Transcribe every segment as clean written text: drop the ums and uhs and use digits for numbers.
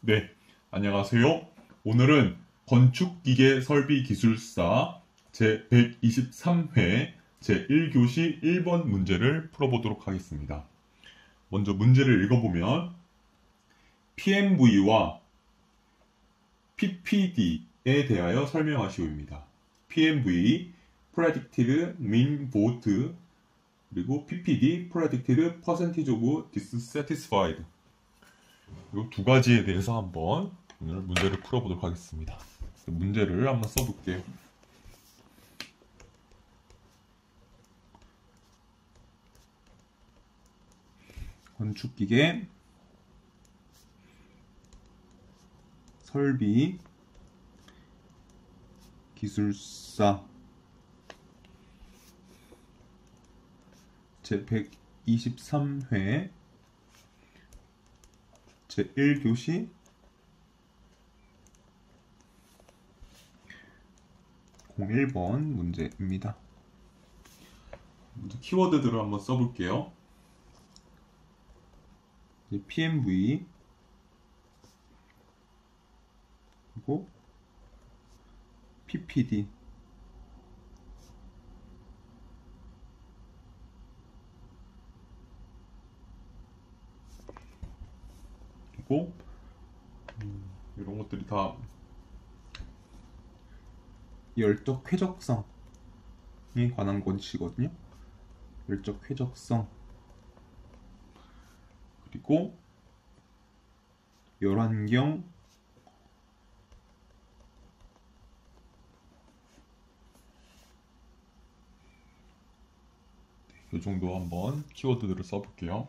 네, 안녕하세요. 오늘은 건축기계 설비기술사 제123회 제1교시 1번 문제를 풀어보도록 하겠습니다. 먼저 문제를 읽어보면 PMV와 PPD에 대하여 설명하시오입니다. PMV, Predicted Mean Vote, 그리고 PPD, Predicted Percentage of Dissatisfied. 이 두 가지에 대해서 한번 오늘 문제를 풀어보도록 하겠습니다. 문제를 한번 써볼게요. 건축기계 설비 기술사 제123회 제1교시 01번 문제입니다. 먼저 키워드들을 한번 써볼게요. PMV 그리고 PPD 그리고 이런 것들이 다 열적 쾌적성에 관한 것이거든요. 열적 쾌적성 그리고 열환경 이 정도 한번 키워드들을 써볼게요.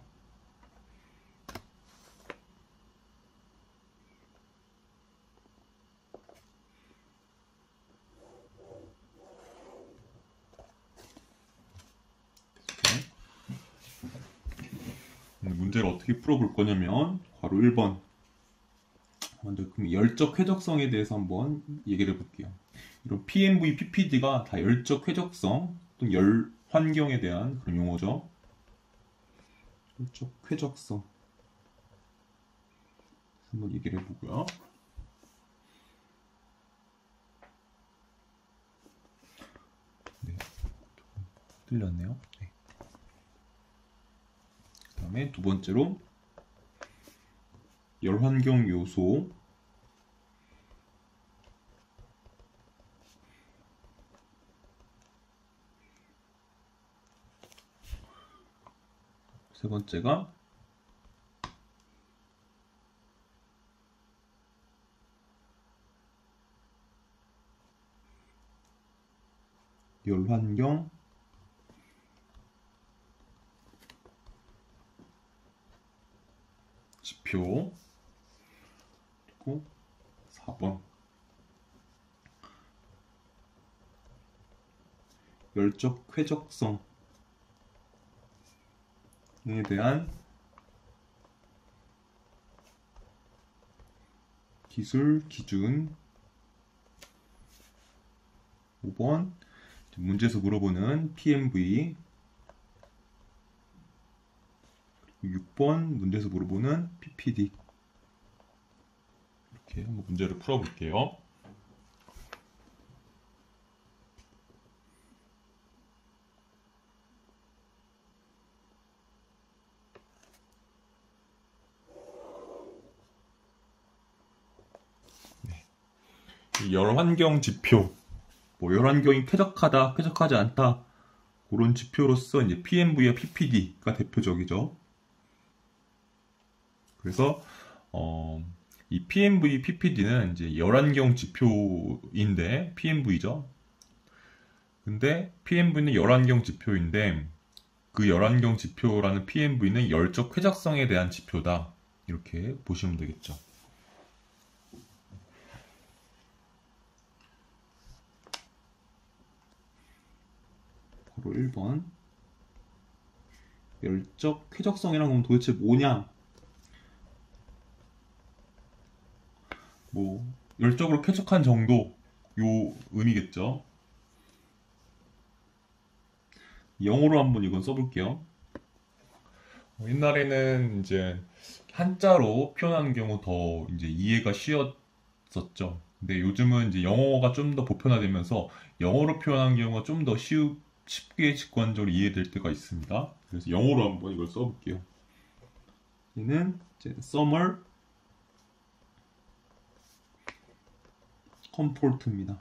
문제를 어떻게 풀어볼 거냐면 바로 1번 먼저 그럼 열적 쾌적성에 대해서 한번 얘기를 해볼게요. 이런 PMV, PPD가 다 열적 쾌적성 또는 열 환경에 대한 그런 용어죠. 열적 쾌적성 한번 얘기를 해보고요. 네, 틀렸네요. 네. 그 다음에 두 번째로 열환경 요소 세 번째가 열환경 지표 그리고 4번 열적 쾌적성에 대한 기술 기준 5번 문제에서 물어보는 PMV 6번 문제에서 물어보는 PPD 이렇게 한번 문제를 풀어볼게요. 네. 열환경 지표 열환경이 쾌적하다, 쾌적하지 않다 그런 지표로서 이제 PMV와 PPD가 대표적이죠. 그래서 이 PMV, PPD는 이제 열환경 지표인데 PMV죠. 근데 PMV는 열환경 지표인데 그 열환경 지표라는 PMV는 열적 쾌적성에 대한 지표다. 이렇게 보시면 되겠죠. 바로 1번 열적 쾌적성이란 건 도대체 뭐냐? 열적으로 쾌적한 정도 요 의미겠죠. 영어로 한번 이건 써볼게요. 옛날에는 이제 한자로 표현하는 경우 더 이제 이해가 쉬웠었죠. 근데 요즘은 이제 영어가 좀 더 보편화되면서 영어로 표현하는 경우가 좀 더 쉽게 직관적으로 이해될 때가 있습니다. 그래서 영어로 한번 이걸 써볼게요. 얘는 이제 summer comfort입니다.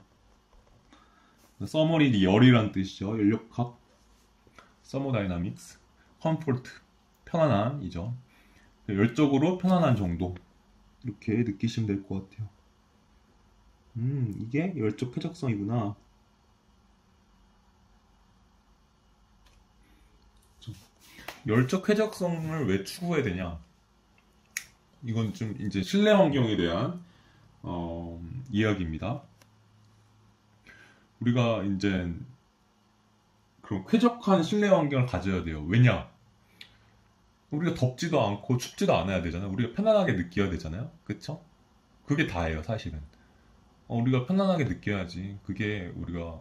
summer이 열이란 뜻이죠. 연력학, thermodynamics, comfort, 편안한이죠. 열적으로 편안한 정도 이렇게 느끼시면 될 것 같아요. 이게 열적 쾌적성이구나. 열적 쾌적성을 왜 추구해야 되냐? 이건 좀 이제 실내 환경에 대한 이야기입니다. 우리가 이제 그런 쾌적한 실내 환경을 가져야 돼요. 왜냐? 우리가 덥지도 않고 춥지도 않아야 되잖아요. 우리가 편안하게 느껴야 되잖아요. 그쵸? 그게 다예요, 사실은. 우리가 편안하게 느껴야지. 그게 우리가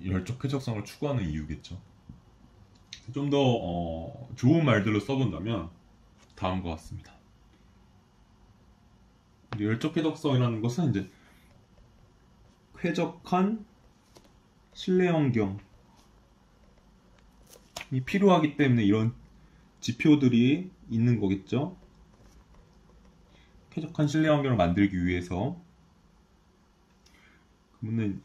열적 쾌적성을 추구하는 이유겠죠. 좀 더 좋은 말들로 써본다면 다음과 같습니다. 열적 쾌적성이라는 것은 이제 쾌적한 실내 환경이 필요하기 때문에 이런 지표들이 있는 거겠죠. 쾌적한 실내 환경을 만들기 위해서. 그러면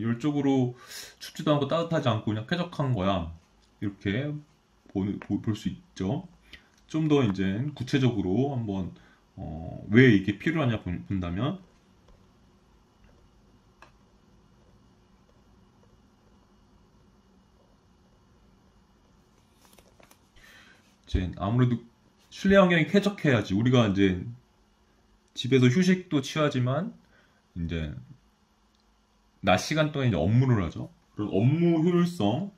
열적으로 춥지도 않고 따뜻하지 않고 그냥 쾌적한 거야. 이렇게 볼 수 있죠. 좀 더 이제 구체적으로 한번 왜 이게 필요하냐 본다면 이제 아무래도 실내 환경이 쾌적해야지 우리가 이제 집에서 휴식도 취하지만 이제 낮 시간 동안 이제 업무를 하죠. 그런 업무 효율성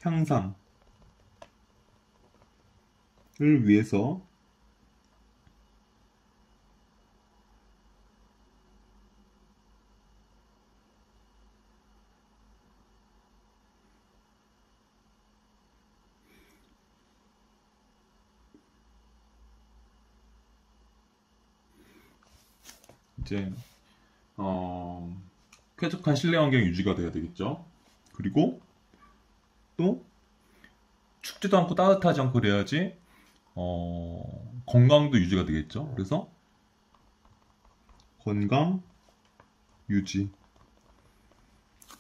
향상을 위해서 이제 쾌적한 실내 환경 유지가 돼야 되겠죠. 그리고 또 춥지도 않고 따뜻하지 않고 그래야지 건강도 유지가 되겠죠. 그래서 건강 유지.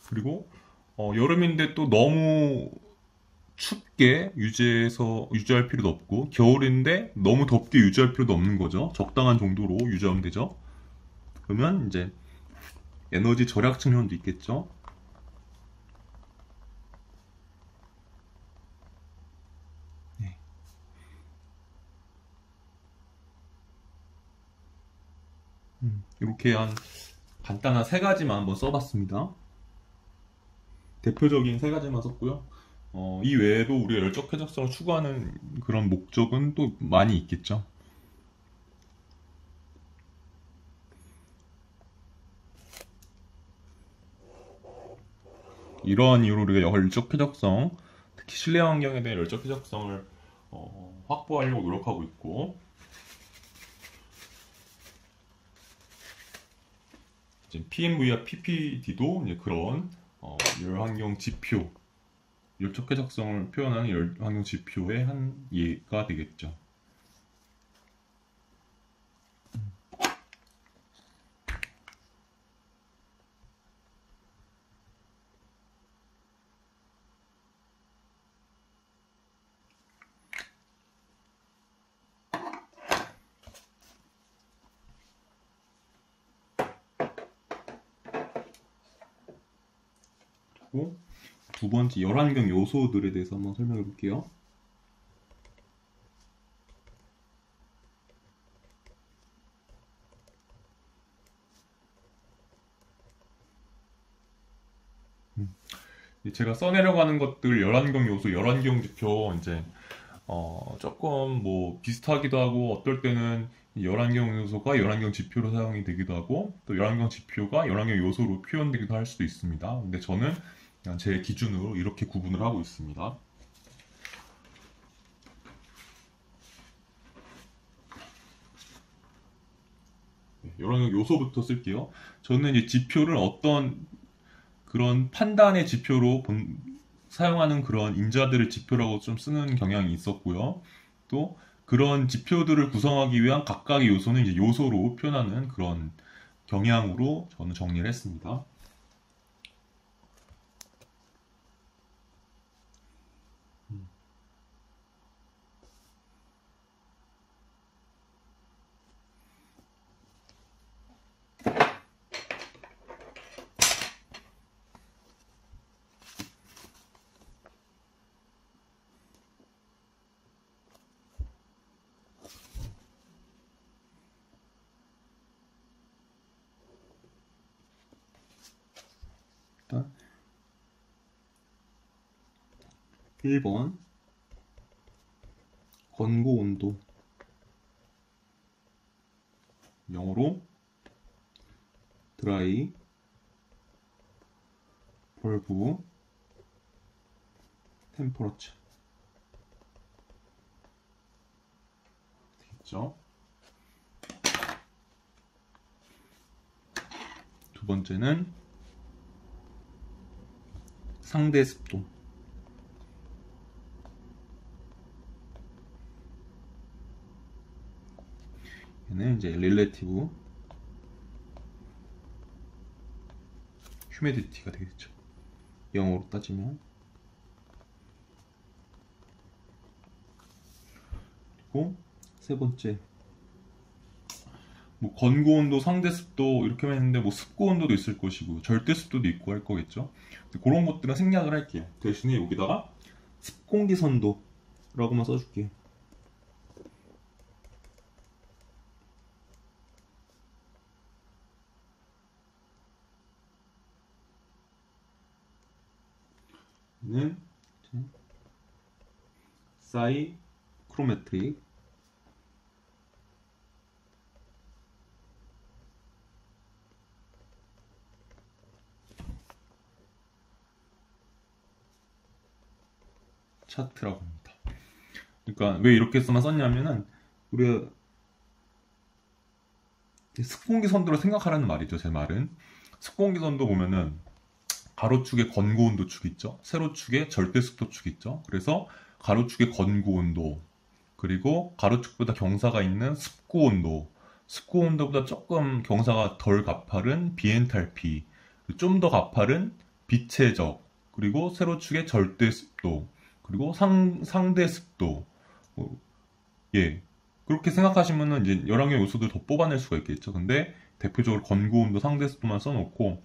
그리고 여름인데 또 너무 춥게 유지할 필요도 없고 겨울인데 너무 덥게 유지할 필요도 없는 거죠. 적당한 정도로 유지하면 되죠. 그러면 이제 에너지 절약 측면도 있겠죠. 네. 이렇게 한 간단한 세 가지만 한번 써봤습니다. 대표적인 세 가지만 썼고요. 이 외에도 우리가 열적 쾌적성을 추구하는 그런 목적은 또 많이 있겠죠. 이러한 이유로 우리가 열적 쾌적성, 특히 실내 환경에 대한 열적 쾌적성을 확보하려고 노력하고 있고, 이제 PMV와 PPD도 이제 그런 열환경 지표, 열적 쾌적성을 표현하는 열환경 지표의 한 예가 되겠죠. 그리고 두 번째 열환경 요소들에 대해서 한번 설명해 볼게요. 제가 써내려가는 것들 열환경 요소, 열환경 지표 이제 조금 뭐 비슷하기도 하고 어떨 때는 열환경 요소가 열환경 지표로 사용이 되기도 하고 또 열환경 지표가 열환경 요소로 표현되기도 할 수도 있습니다. 근데 저는 그냥 제 기준으로 이렇게 구분을 하고 있습니다. 열환경 요소부터 쓸게요. 저는 이제 지표를 어떤 그런 판단의 지표로 사용하는 그런 인자들을 지표라고 좀 쓰는 경향이 있었고요. 또 그런 지표들을 구성하기 위한 각각의 요소는 이제 요소로 표현하는 그런 경향으로 저는 정리를 했습니다. 일단 1번 건고 온도 영어로 드라이 벌브 템퍼러처 되겠죠? 두 번째는 상대 습도 얘는 이제 릴레티브 휴미디티가 되겠죠. 영어로 따지면. 그리고 세 번째 뭐 건고 온도, 상대 습도 이렇게 했는데 뭐 습고 온도도 있을 것이고 절대 습도도 있고 할 거겠죠. 그런 것들은 생략을 할게요. 대신에 여기다가 습공기 선도라고만 써줄게요. 는 사이크로메트릭 차트라고 합니다. 그러니까 왜 이렇게 써만 썼냐면은 우리가 습공기 선도를 생각하라는 말이죠. 제 말은 습공기 선도 보면은 가로축에 건고온도 축 있죠. 세로축에 절대습도 축 있죠. 그래서 가로축에 건고온도 그리고 가로축보다 경사가 있는 습고온도 습고온도보다 조금 경사가 덜 가파른 비엔탈피 좀 더 가파른 비체적 그리고 세로축에 절대습도 그리고 상대습도 예 그렇게 생각하시면은 이제 열항의 요소들 더 뽑아낼 수가 있겠죠. 근데 대표적으로 건고온도 상대습도만 써놓고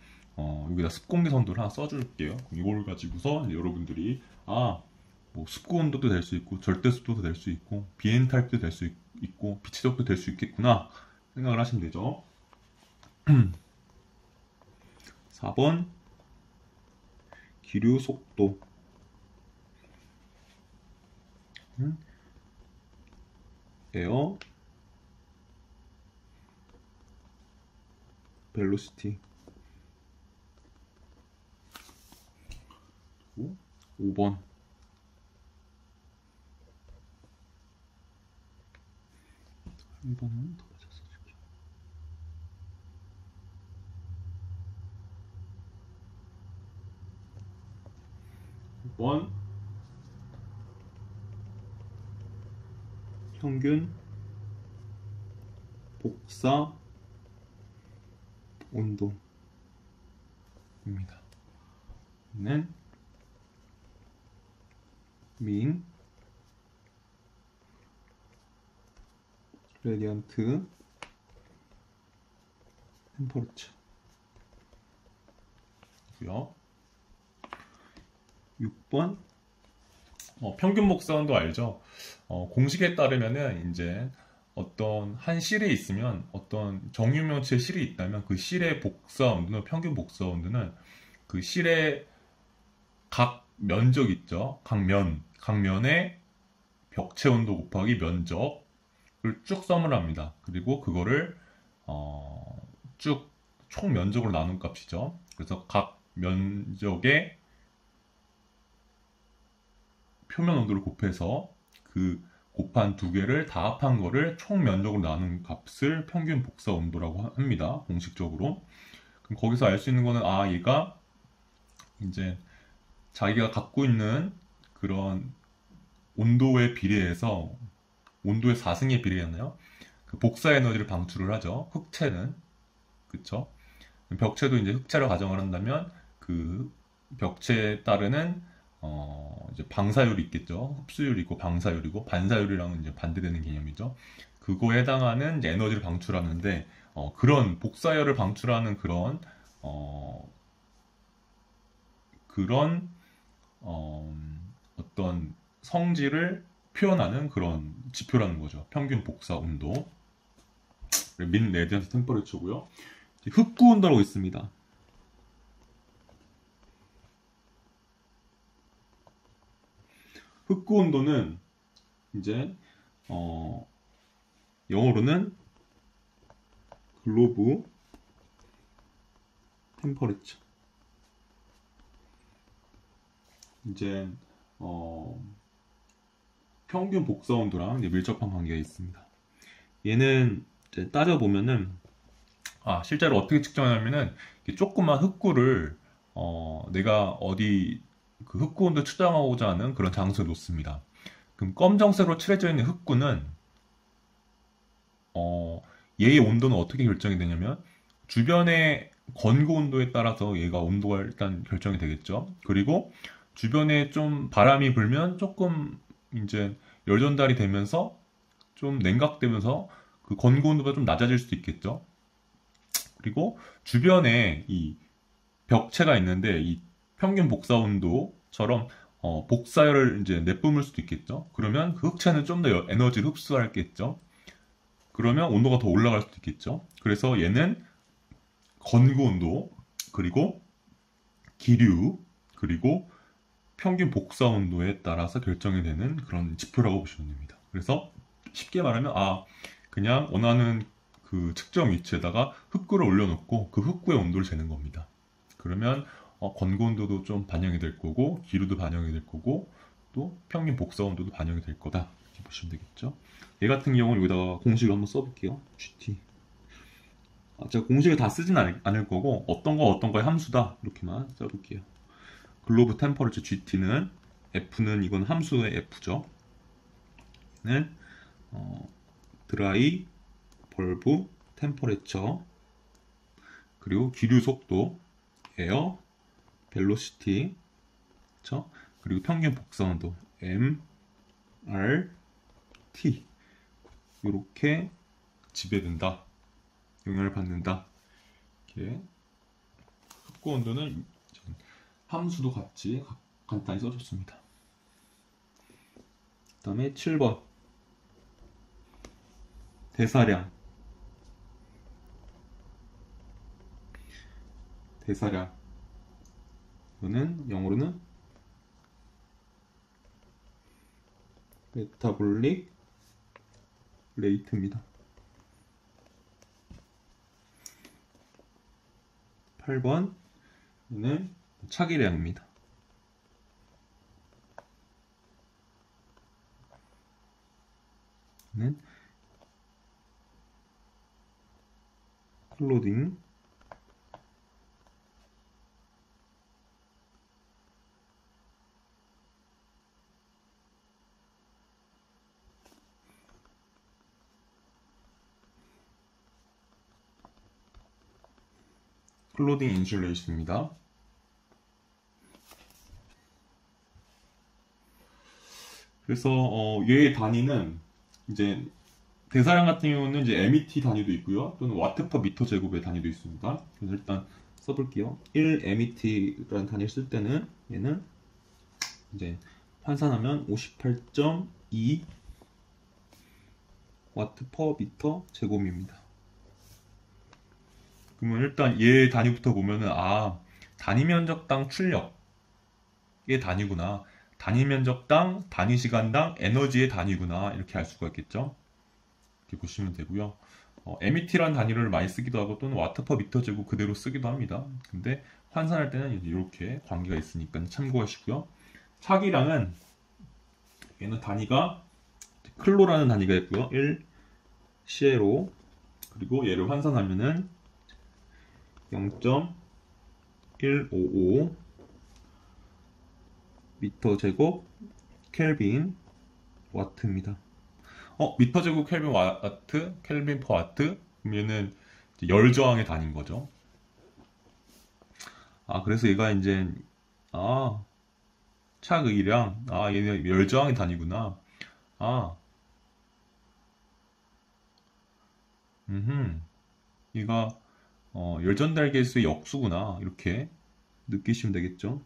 여기다 습공기 선도를 하나 써줄게요. 이걸 가지고서 여러분들이 뭐 습고 온도도 될 수 있고 절대 습도도 될 수 있고 비엔탈피도 될 수 있고 비치적도 될 수 있겠구나 생각을 하시면 되죠. 4번 기류 속도 에어 벨로시티 5번 1번은 더 맞아 써줄게. 5번 평균 복사 온도입니다. 는 민 레디언트 템퍼러처 고요. 6번 평균 복사온도 알죠? 공식에 따르면은 이제 어떤 한 실에 있으면 어떤 정유명치의 실이 있다면 그 실의 복사 온도는 평균 복사 온도는 그 실의 각 면적 있죠? 각면의 벽체 온도 곱하기 면적을 쭉 썸을 합니다. 그리고 그거를 쭉 총 면적으로 나눈 값이죠. 그래서 각 면적의 표면 온도를 곱해서 그 곱한 두 개를 다 합한 거를 총 면적으로 나눈 값을 평균 복사 온도라고 합니다. 공식적으로. 그럼 거기서 알 수 있는 거는 얘가 이제 자기가 갖고 있는 그런 온도에 비례해서 온도의 4승에 비례했나요? 그 복사 에너지를 방출을 하죠. 흑체는. 그쵸? 벽체도 이제 흑체로 가정을 한다면 그 벽체에 따르는 이제 방사율이 있겠죠. 흡수율이 있고 방사율이고 반사율이랑은 이제 반대되는 개념이죠. 그거에 해당하는 이제 에너지를 방출하는데 그런 복사열을 방출하는 그런 어떤 성질을 표현하는 그런 지표라는 거죠. 평균 복사 온도. 민 레디언트 템퍼레처고요. 흑구 온도라고 있습니다. 흑구 온도는 이제 영어로는 글로브 템퍼레처. 이제 평균 복사 온도랑 밀접한 관계가 있습니다. 얘는 이제 따져보면은 실제로 어떻게 측정하냐면은 조그만 흑구를 내가 어디 그 흑구 온도 측정하고자 하는 그런 장소에 놓습니다. 그럼 검정색으로 칠해져 있는 흑구는 얘의 온도는 어떻게 결정이 되냐면 주변의 건고 온도에 따라서 얘가 온도가 일단 결정이 되겠죠. 그리고 주변에 좀 바람이 불면 조금 이제 열 전달이 되면서 좀 냉각되면서 그 건고 온도가 좀 낮아질 수도 있겠죠. 그리고 주변에 이 벽체가 있는데 이 평균 복사 온도처럼 복사열을 이제 내뿜을 수도 있겠죠. 그러면 그 흑체는 좀 더 에너지를 흡수하겠죠. 그러면 온도가 더 올라갈 수도 있겠죠. 그래서 얘는 건고 온도, 그리고 기류, 그리고 평균 복사 온도에 따라서 결정이 되는 그런 지표라고 보시면 됩니다. 그래서 쉽게 말하면 그냥 원하는 그 측정 위치에다가 흑구를 올려놓고 그 흑구의 온도를 재는 겁니다. 그러면 건고 온도도 좀 반영이 될 거고 기류도 반영이 될 거고 또 평균 복사 온도도 반영이 될 거다 이렇게 보시면 되겠죠. 얘 같은 경우는 여기다가 공식을 한번 써볼게요. GT. 제가 공식을 다 쓰진 않을 거고 어떤 거의 함수다 이렇게만 써볼게요. 글로브 템퍼레처 GT는 F는 이건 함수의 F죠. 는 드라이 벌브 템퍼레처 그리고 기류 속도 에어 벨로시티 그쵸? 그리고 평균 복사 온도 M R T 이렇게 지배된다. 영향을 받는다. 이렇게 흑구 온도는 함수도 같이 간단히 써줬습니다. 그 다음에 7번 대사량 이거는 영어로는 메타볼릭 레이트입니다. 8번 는 차기량입니다. 는 클로딩 인슐레이션입니다. 그래서 얘의 단위는 이제 대사량 같은 경우는 이제 MET 단위도 있고요. 또는 와트 퍼 미터 제곱의 단위도 있습니다. 그래서 일단 써볼게요. 1 MET라는 단위를 쓸 때는 얘는 이제 환산하면 58.2 와트 퍼 미터 제곱입니다. 그러면 일단 얘 단위부터 보면은 단위 면적당 출력의 단위구나. 단위 면적당, 단위 시간당 에너지의 단위구나 이렇게 알 수가 있겠죠. 이렇게 보시면 되고요. MET라는 단위를 많이 쓰기도 하고 또는 와트 퍼 미터 제곱 그대로 쓰기도 합니다. 근데 환산할 때는 이제 이렇게 관계가 있으니까 참고하시고요. 차기량은 얘는 단위가 클로라는 단위가 있고요. 1 시에로 그리고 얘를 환산하면은 0.155 미터 제곱 켈빈 와트입니다. 미터 제곱 켈빈 와트, 켈빈 퍼 와트? 그럼 얘는 열 저항의 단위인 거죠. 그래서 얘가 이제 차의량, 얘는 열 저항의 단위구나. 아, 얘가 열 전달 계수의 역수구나. 이렇게 느끼시면 되겠죠.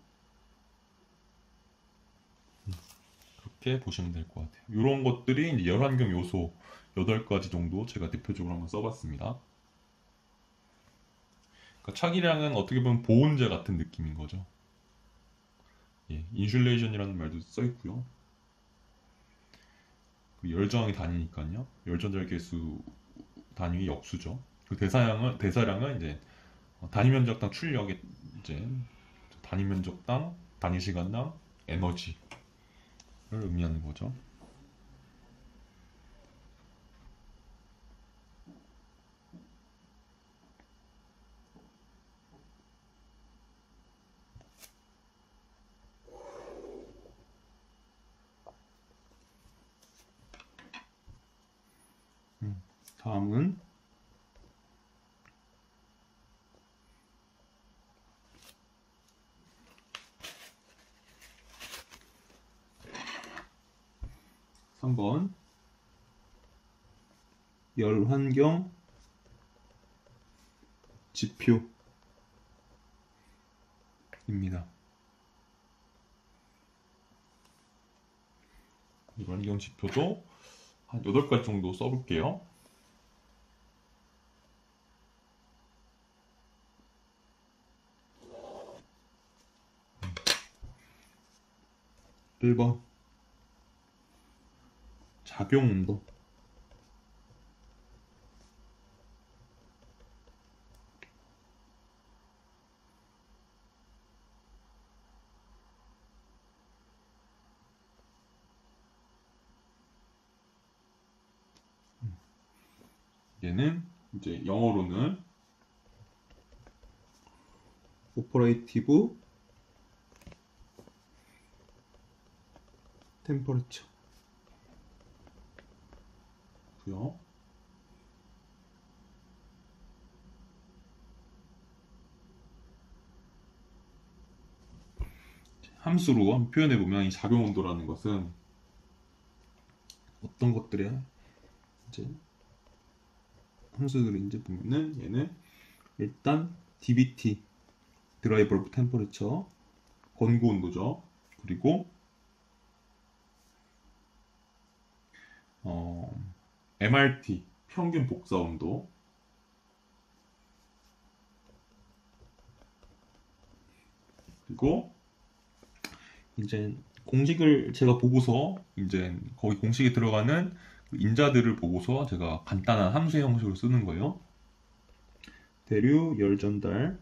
이렇게 보시면 될 것 같아요. 이런 것들이 이제 열환경 요소 8가지 정도 제가 대표적으로 한번 써봤습니다. 그러니까 차기량은 어떻게 보면 보온제 같은 느낌인 거죠. 예, 인슐레이션이라는 말도 써있고요. 그 열저항이 단위니까요. 열전달 계수 단위 역수죠. 그 대사량은 이제 단위 면적당 출력의 이제 단위 면적당 단위 시간당 에너지를 의미하는 거죠. 다음은 3번 열환경 지표입니다. 열환경 지표도 한 8가지 정도 써볼게요. 1번 작용온도 얘는 이제 영어로는 오퍼레이티브 템퍼레처 고요. 함수로 한번 표현해 보면 이 작용 온도라는 것은 어떤 것들에 이제 함수들인지 보면은 얘는 일단 dBT 드라이버 템퍼레처 건고 온도죠. 그리고 MRT 평균 복사 온도 그리고 이제 공식을 제가 보고서 이제 거기 공식에 들어가는 인자들을 보고서 제가 간단한 함수의 형식으로 쓰는 거예요. 대류 열 전달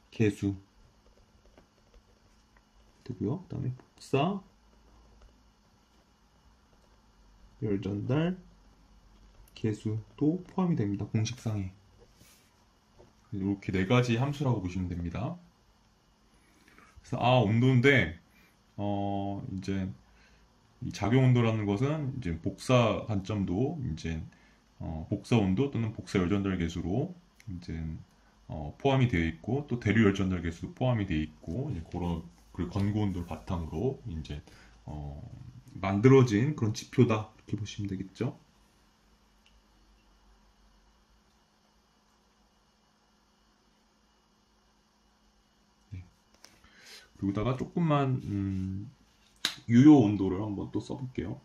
계수 되고요. 그다음에 복사 열 전달 계수도 포함이 됩니다. 공식상에 이렇게 4가지 함수라고 보시면 됩니다. 그래서 온도인데 이제 이 작용 온도라는 것은 이제 복사 관점도 이제 복사 온도 또는 복사 열전달 계수로 이제 포함이 되어 있고 또 대류 열전달 계수도 포함이 되어 있고 이제 그런 그 건고 온도를 바탕으로 이제 만들어진 그런 지표다 이렇게 보시면 되겠죠. 네. 그리고다가 조금만 유효 온도를 한번 또 써볼게요.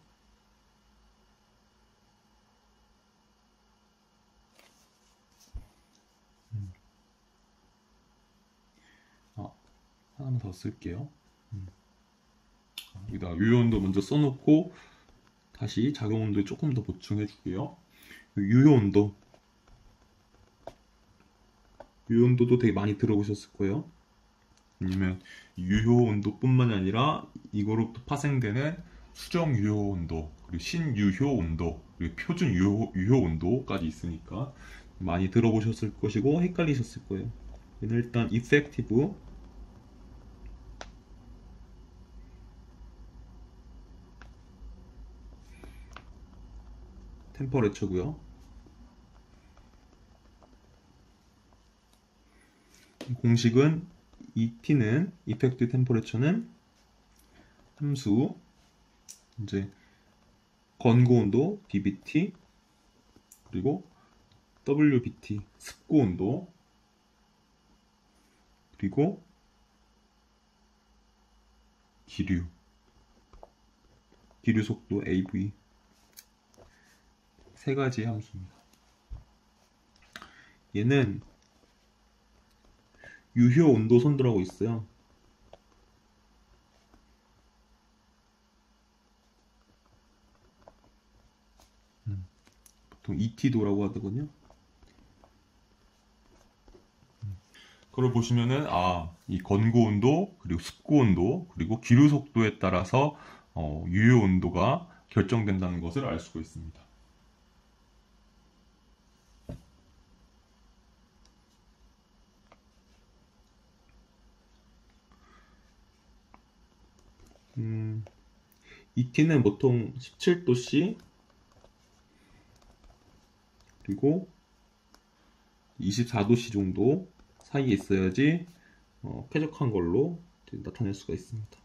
하나만 더 쓸게요. 여기다 유효온도 먼저 써놓고 다시 작용온도에 조금 더 보충해 줄게요. 유효온도, 유효온도도 되게 많이 들어보셨을 거예요. 아니면 유효온도뿐만 아니라 이거로부터 파생되는 수정 유효온도, 그리고 신유효온도, 그리고 표준 유효온도까지 있으니까 많이 들어보셨을 것이고 헷갈리셨을 거예요. 얘는 일단 effective 템퍼레처고요. 공식은 ET는 effective temperature는 함수 이제 건고온도 dBT 그리고 WBT 습고온도 그리고 기류 속도 AV 세 가지의 함수입니다. 얘는 유효 온도 선도라고 있어요. 보통 ET도라고 하거든요. 그걸 보시면은 이 건고 온도 그리고 습고 온도 그리고 기류 속도에 따라서 유효 온도가 결정된다는 것을 알 수가 있습니다. ET는 보통 17도씨 그리고 24도씨 정도 사이에 있어야지 쾌적한 걸로 나타낼 수가 있습니다.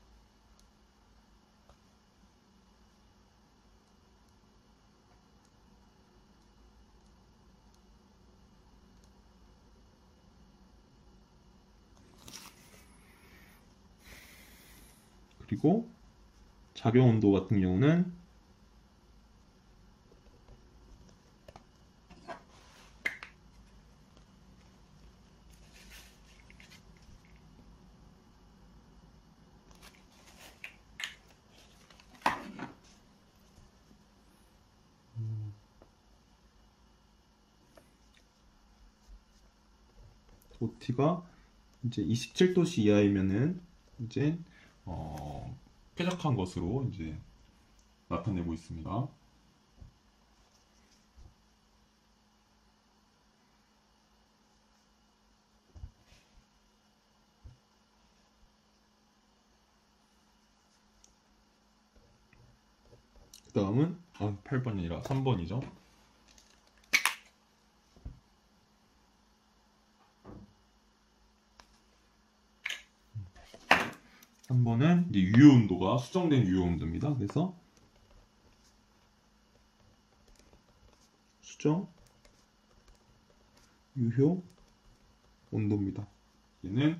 그리고 작용 온도 같은 경우는 OT가 이제 27도씨 이하이면은 이제 쾌적한 것으로 이제 나타내고 있습니다. 그 다음은 8번이 아니라 3번이죠. 3번은 이제 유효 온도가 수정된 유효 온도입니다. 그래서 수정 유효 온도입니다. 얘는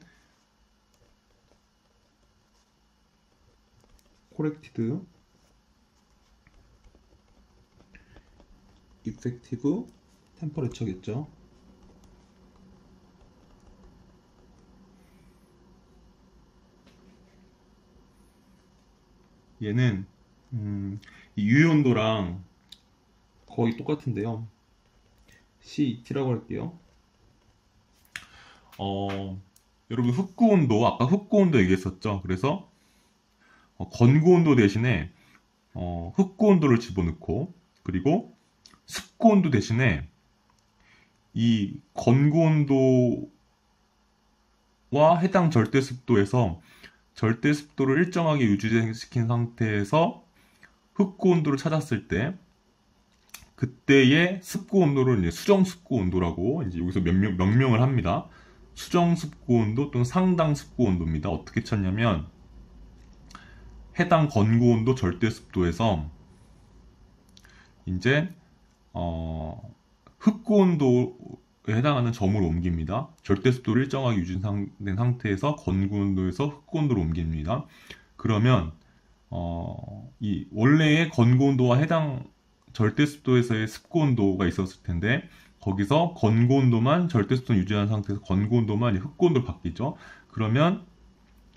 corrected effective temperature겠죠. 얘는 이 유효 온도랑 거의 똑같은데요. CET라고 할게요. 여러분 흡구 온도 아까 흡구 온도 얘기했었죠. 그래서 건고 온도 대신에 흡구 온도를 집어넣고 그리고 습고 온도 대신에 이 건고 온도와 해당 절대 습도에서 절대 습도를 일정하게 유지시킨 상태에서 흡고 온도를 찾았을 때 그때의 습고 온도를 이제 수정 습고 온도라고 이제 여기서 명명을 합니다. 수정 습고 온도 또는 상당 습고 온도입니다. 어떻게 찾냐면 해당 건고 온도 절대 습도에서 이제 흡고 온도에 해당하는 점으로 옮깁니다. 절대 습도를 일정하게 유지된 상태에서 건고 온도에서 흡고 온도로 옮깁니다. 그러면 이 원래의 건고 온도와 해당 절대 습도에서의 습고 온도가 있었을 텐데 거기서 건고 온도만 절대 습도를 유지한 상태에서 건고 온도만 흡고 온도로 바뀌죠. 그러면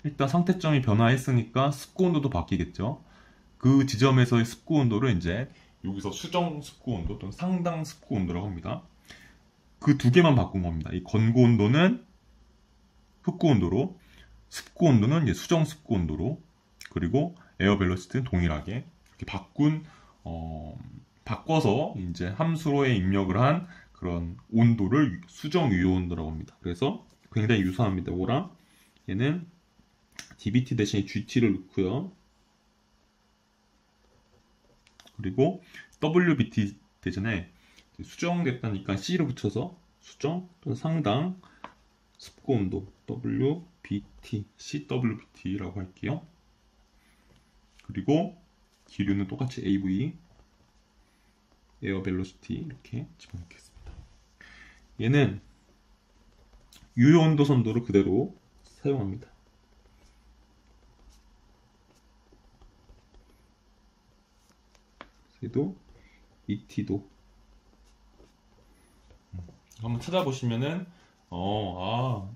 일단 상태점이 변화했으니까 습구 온도도 바뀌겠죠. 그 지점에서의 습구 온도를 이제 여기서 수정 습구 온도 또는 상당 습구 온도라고 합니다. 그 두 개만 바꾼 겁니다. 이 건고 온도는 흡구 온도로, 습구 온도는 이제 수정 습구 온도로, 그리고 에어 벨로시티는 동일하게 이렇게 바꿔서 이제 함수로에 입력을 한 그런 온도를 수정 유효 온도라고 합니다. 그래서 굉장히 유사합니다. 이거랑 얘는 dBT 대신에 GT를 넣고요. 그리고 WBT 대신에 수정됐다니까 C를 붙여서 수정 또는 상당 습구 온도 WBT, CWBT라고 할게요. 그리고 기류는 똑같이 AV, 에어 벨로시티 이렇게 집어넣겠습니다. 얘는 유효 온도 선도를 그대로 사용합니다. 그래도 ET도 한번 찾아보시면은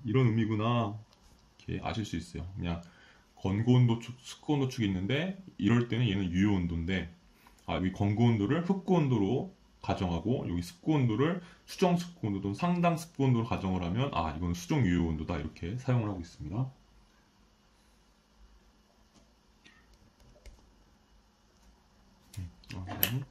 이런 의미구나 이렇게 아실 수 있어요. 그냥 건고 온도 축, 습구 온도 축이 있는데 이럴 때는 얘는 유효 온도인데 여기 건고 온도를 흡구 온도로 가정하고 여기 습구 온도를 수정 습구 온도 또는 상당 습구 온도로 가정을 하면 이건 수정 유효 온도다 이렇게 사용을 하고 있습니다. 네.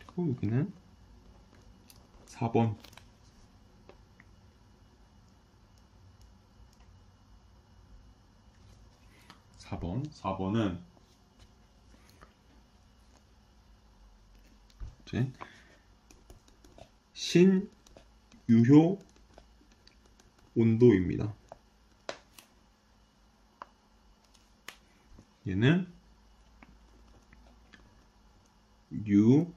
그리고 여기는 4번 4번은 이제 신유효 온도입니다. 얘는 U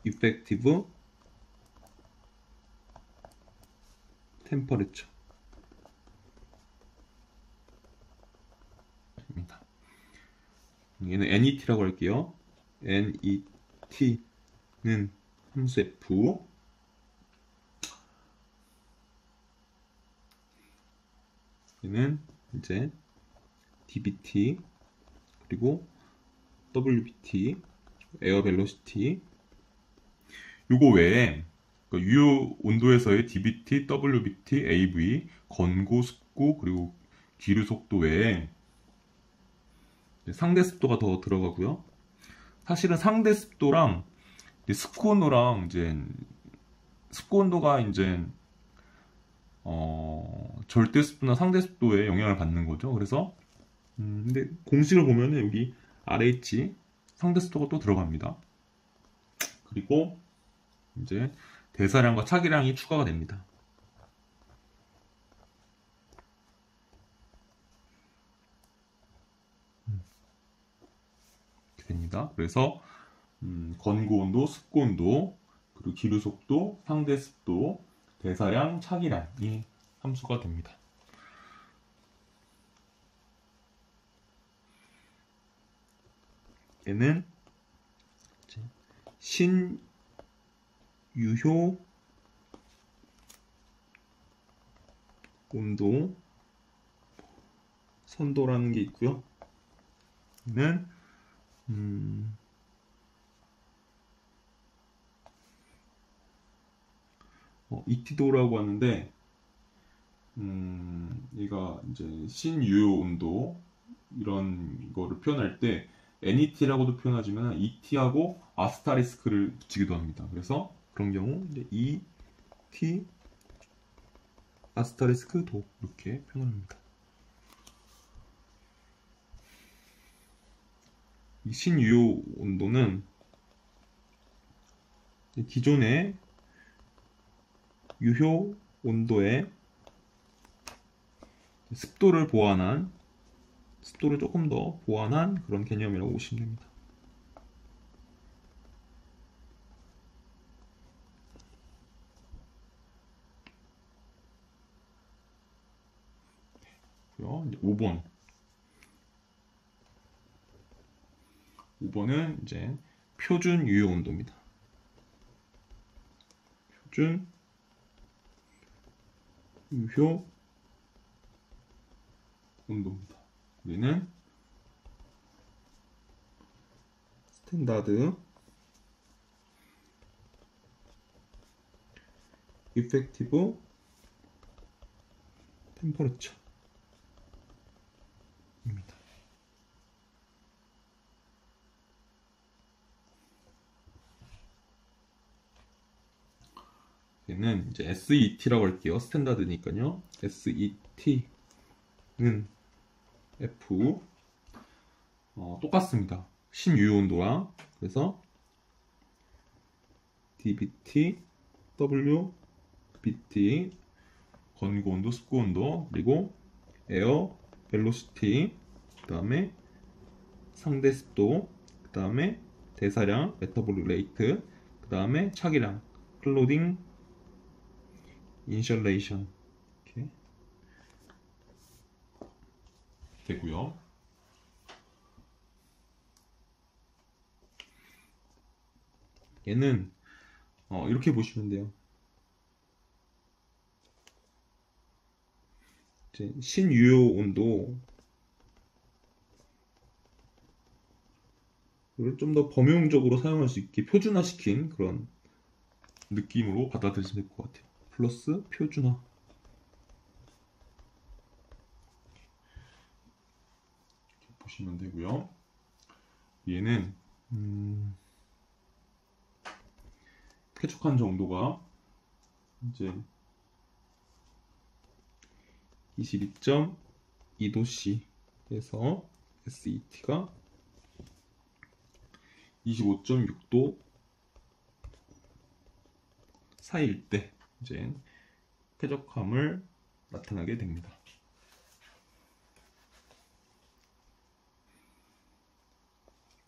effective temperature 입니다. 얘는 NET라고 할게요. NET는 함수 F, 얘는 이제 dBT 그리고 WBT 에어 벨로시티 요거 외에 유효 온도에서의 dBT, WBT, AV, 건고, 습구 그리고 기류 속도 외에 상대 습도가 더 들어가고요. 사실은 상대 습도랑 습구 온도랑 이제 습구 온도가 이제 절대 습도나 상대 습도에 영향을 받는 거죠. 그래서 근데 공식을 보면은 여기 RH 상대 습도가 또 들어갑니다. 그리고 이제 대사량과 차기량이 추가가 됩니다. 이렇게 됩니다. 그래서 건고 온도, 습구 온도, 그리고 기류 속도, 상대 습도, 대사량, 차기량이 함수가 됩니다. 얘는 신유효 온도 선도라는 게 있고요. 얘는 ET도라고 하는데 얘가 이제 신유효 온도 이런 거를 표현할 때 NET라고도 표현하지만 ET하고 아스타리스크를 붙이기도 합니다. 그래서 그런 경우 이제 ET 아스타리스크 도 이렇게 표현합니다. 이 신유효 온도는 기존의 유효 온도에 습도를 조금 더 보완한 그런 개념이라고 보시면 됩니다. 이제 5번 5번은 이제 표준 유효 온도입니다. 표준 유효 온도입니다. 여기는 스탠다드 이펙티브 템퍼레처입니다. 얘는 이제 SET라고 할게요. 스탠다드니까요. SET는 F 똑같습니다. 신유효 온도와 그래서 dBT, WBT 건고 온도, 습도 온도, 그리고 에어 벨로시티, 그 다음에 상대 습도, 그 다음에 대사량, 메타볼릭 레이트, 그 다음에 차기량, 클로딩 인셜레이션 이렇게 되고요. 얘는 이렇게 보시면 돼요. 이제 신유효 온도를 좀 더 범용적으로 사용할 수 있게 표준화시킨 그런 느낌으로 받아들이시면 될 것 같아요. 플러스 표준화. 이렇게 보시면 되고요. 얘는 쾌적한 정도가 이제 22.2도씨에서 SET가 25.6도 사이일 때 이제 쾌적함을 나타나게 됩니다.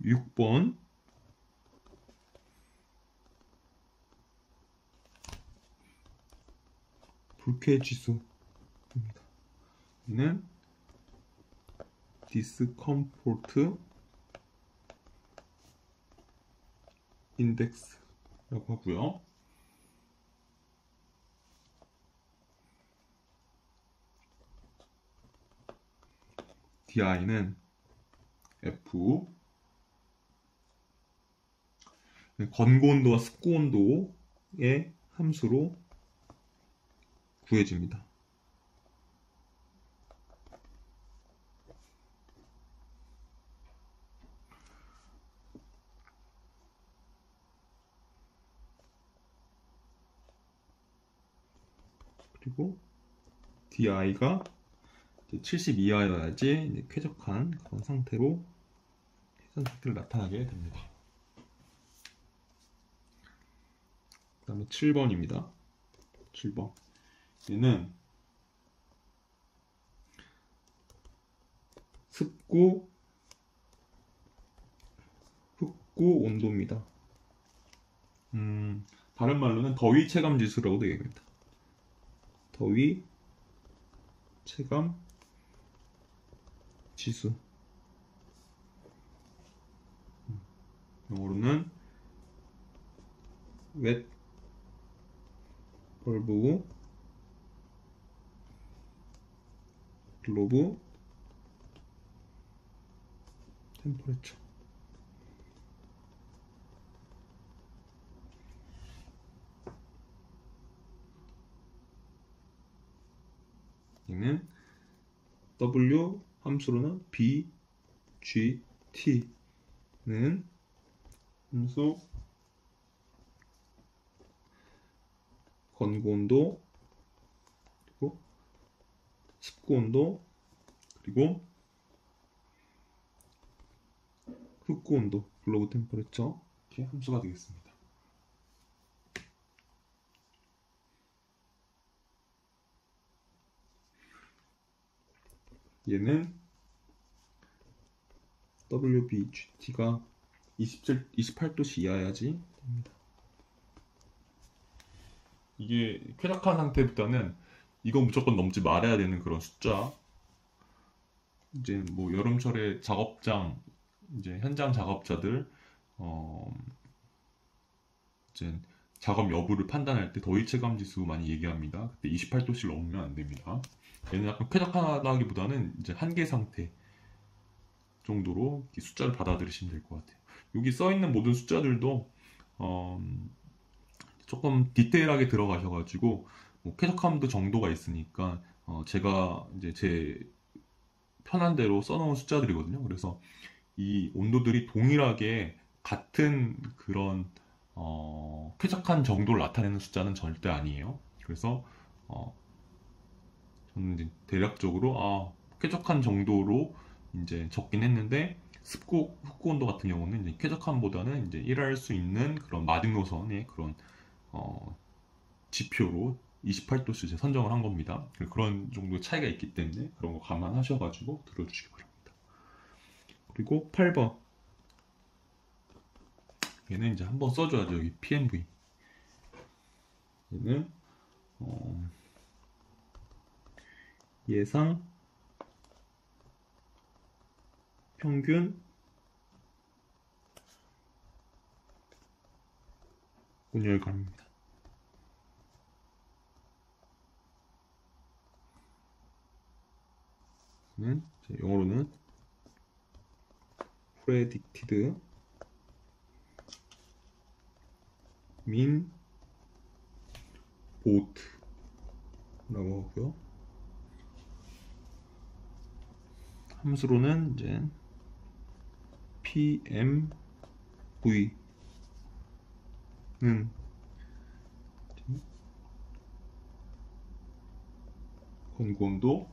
(6번) 불쾌 지수입니다. 얘는 디스컴포트 인덱스라고 하고요. DI는 F 건고 온도와 습도 온도의 함수로 구해집니다. 그리고 DI가 70 이하여야지 쾌적한 그런 상태로 회전 상태를 나타나게 됩니다. 그 다음에 7번입니다. 7번. 얘는 습고, 흡고 온도입니다. 다른 말로는 더위 체감 지수라고도 얘기합니다. 더위 체감 지수. 영어로는 wet bulb globe temperature. 얘는 W 함수로는 BGT는 함수 건고 온도 그리고 습고 온도 그리고 흡고 온도 글로브 템퍼레처 이렇게 함수가 되겠습니다. 얘는 WBGT가 28도씨 이하여야지 됩니다. 이게 쾌적한 상태보다는 이거 무조건 넘지 말아야 되는 그런 숫자. 이제 뭐 여름철에 작업장 이제 현장 작업자들 어, 이제 작업 여부를 판단할 때 더위 체감 지수 많이 얘기합니다. 그때 28도씨를 넘으면 안 됩니다. 얘는 약간 쾌적하다기보다는 이제 한계 상태 정도로 이렇게 숫자를 받아들이시면 될 것 같아요. 여기 써 있는 모든 숫자들도 어, 조금 디테일하게 들어가셔가지고 뭐 쾌적함도 정도가 있으니까 제가 이제 제 편한 대로 써놓은 숫자들이거든요. 그래서 이 온도들이 동일하게 같은 그런 쾌적한 정도를 나타내는 숫자는 절대 아니에요. 그래서 어, 저는 이제 대략적으로 쾌적한 정도로 이제 적긴 했는데 습구 온도 같은 경우는 이제 쾌적함보다는 이제 일할 수 있는 그런 마등노선의 그런 어, 지표로 28도씨 이제 선정을 한 겁니다. 그런 정도 차이가 있기 때문에 그런 거 감안하셔가지고 들어주시기 바랍니다. 그리고 8번 얘는 이제 한번 써줘야죠. 여기 PMV 얘는 예상 평균 온열감입니다. 영어로는 predicted mean both라고 하고요. 함수로는 이제 PMV는 건구온도,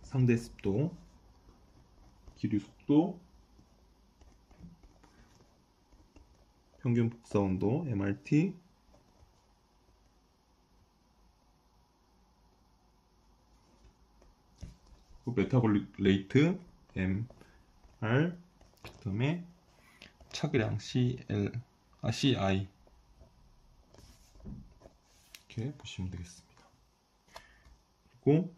상대 습도, 기류 속도, 평균 복사 온도 MRT, 메타볼릭 레이트 MR, 그다음에 차기량 CI 이렇게 보시면 되겠습니다. 그리고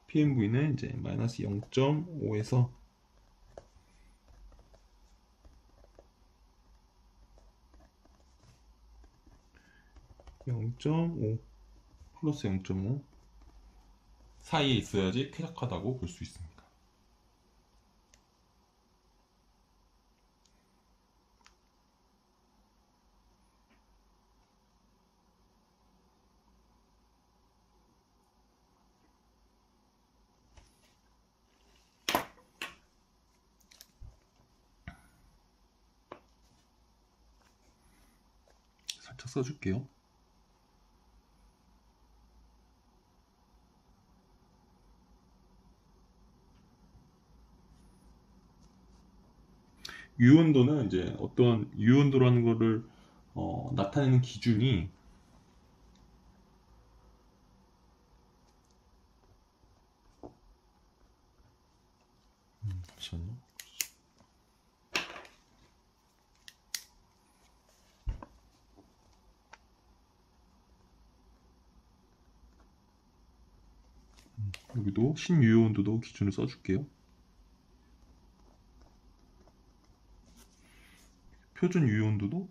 PMV는 이제 마이너스 0.5에서 0.5 플러스 0.5 사이에 있어야지 쾌적하다고 볼 수 있습니다. 살짝 써줄게요. 유온도는 이제 어떤 유온도라는 거를 나타내는 기준이 잠시만요. 여기도 신유온도도 기준을 써줄게요. 표준 유온도도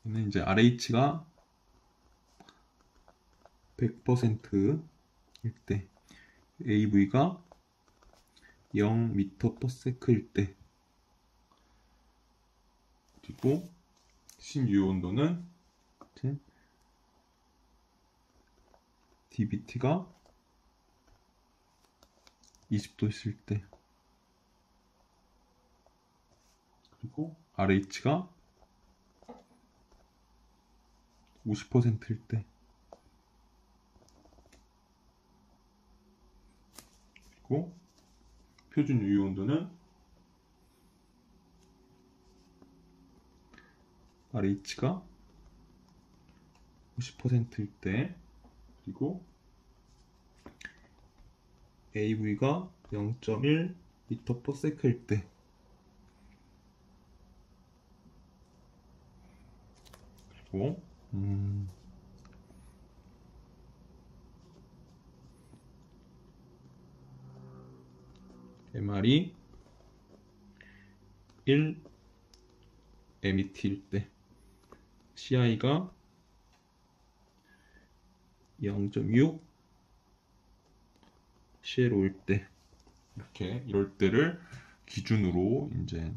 얘는 이제 RH가 100%일 때, AV가 0m/s일 때, 그리고 신유온도는 DBT가 20도였을 때, 그리고 RH가 50%일 때, 그리고 표준 유효온도는 RH가 50%일 때, 그리고 AV가 0.1 m/s일 때 그리고 MR이 1 MET일 때 CI가 0.6 CLO일 때 이렇게 이럴 때를 기준으로 이제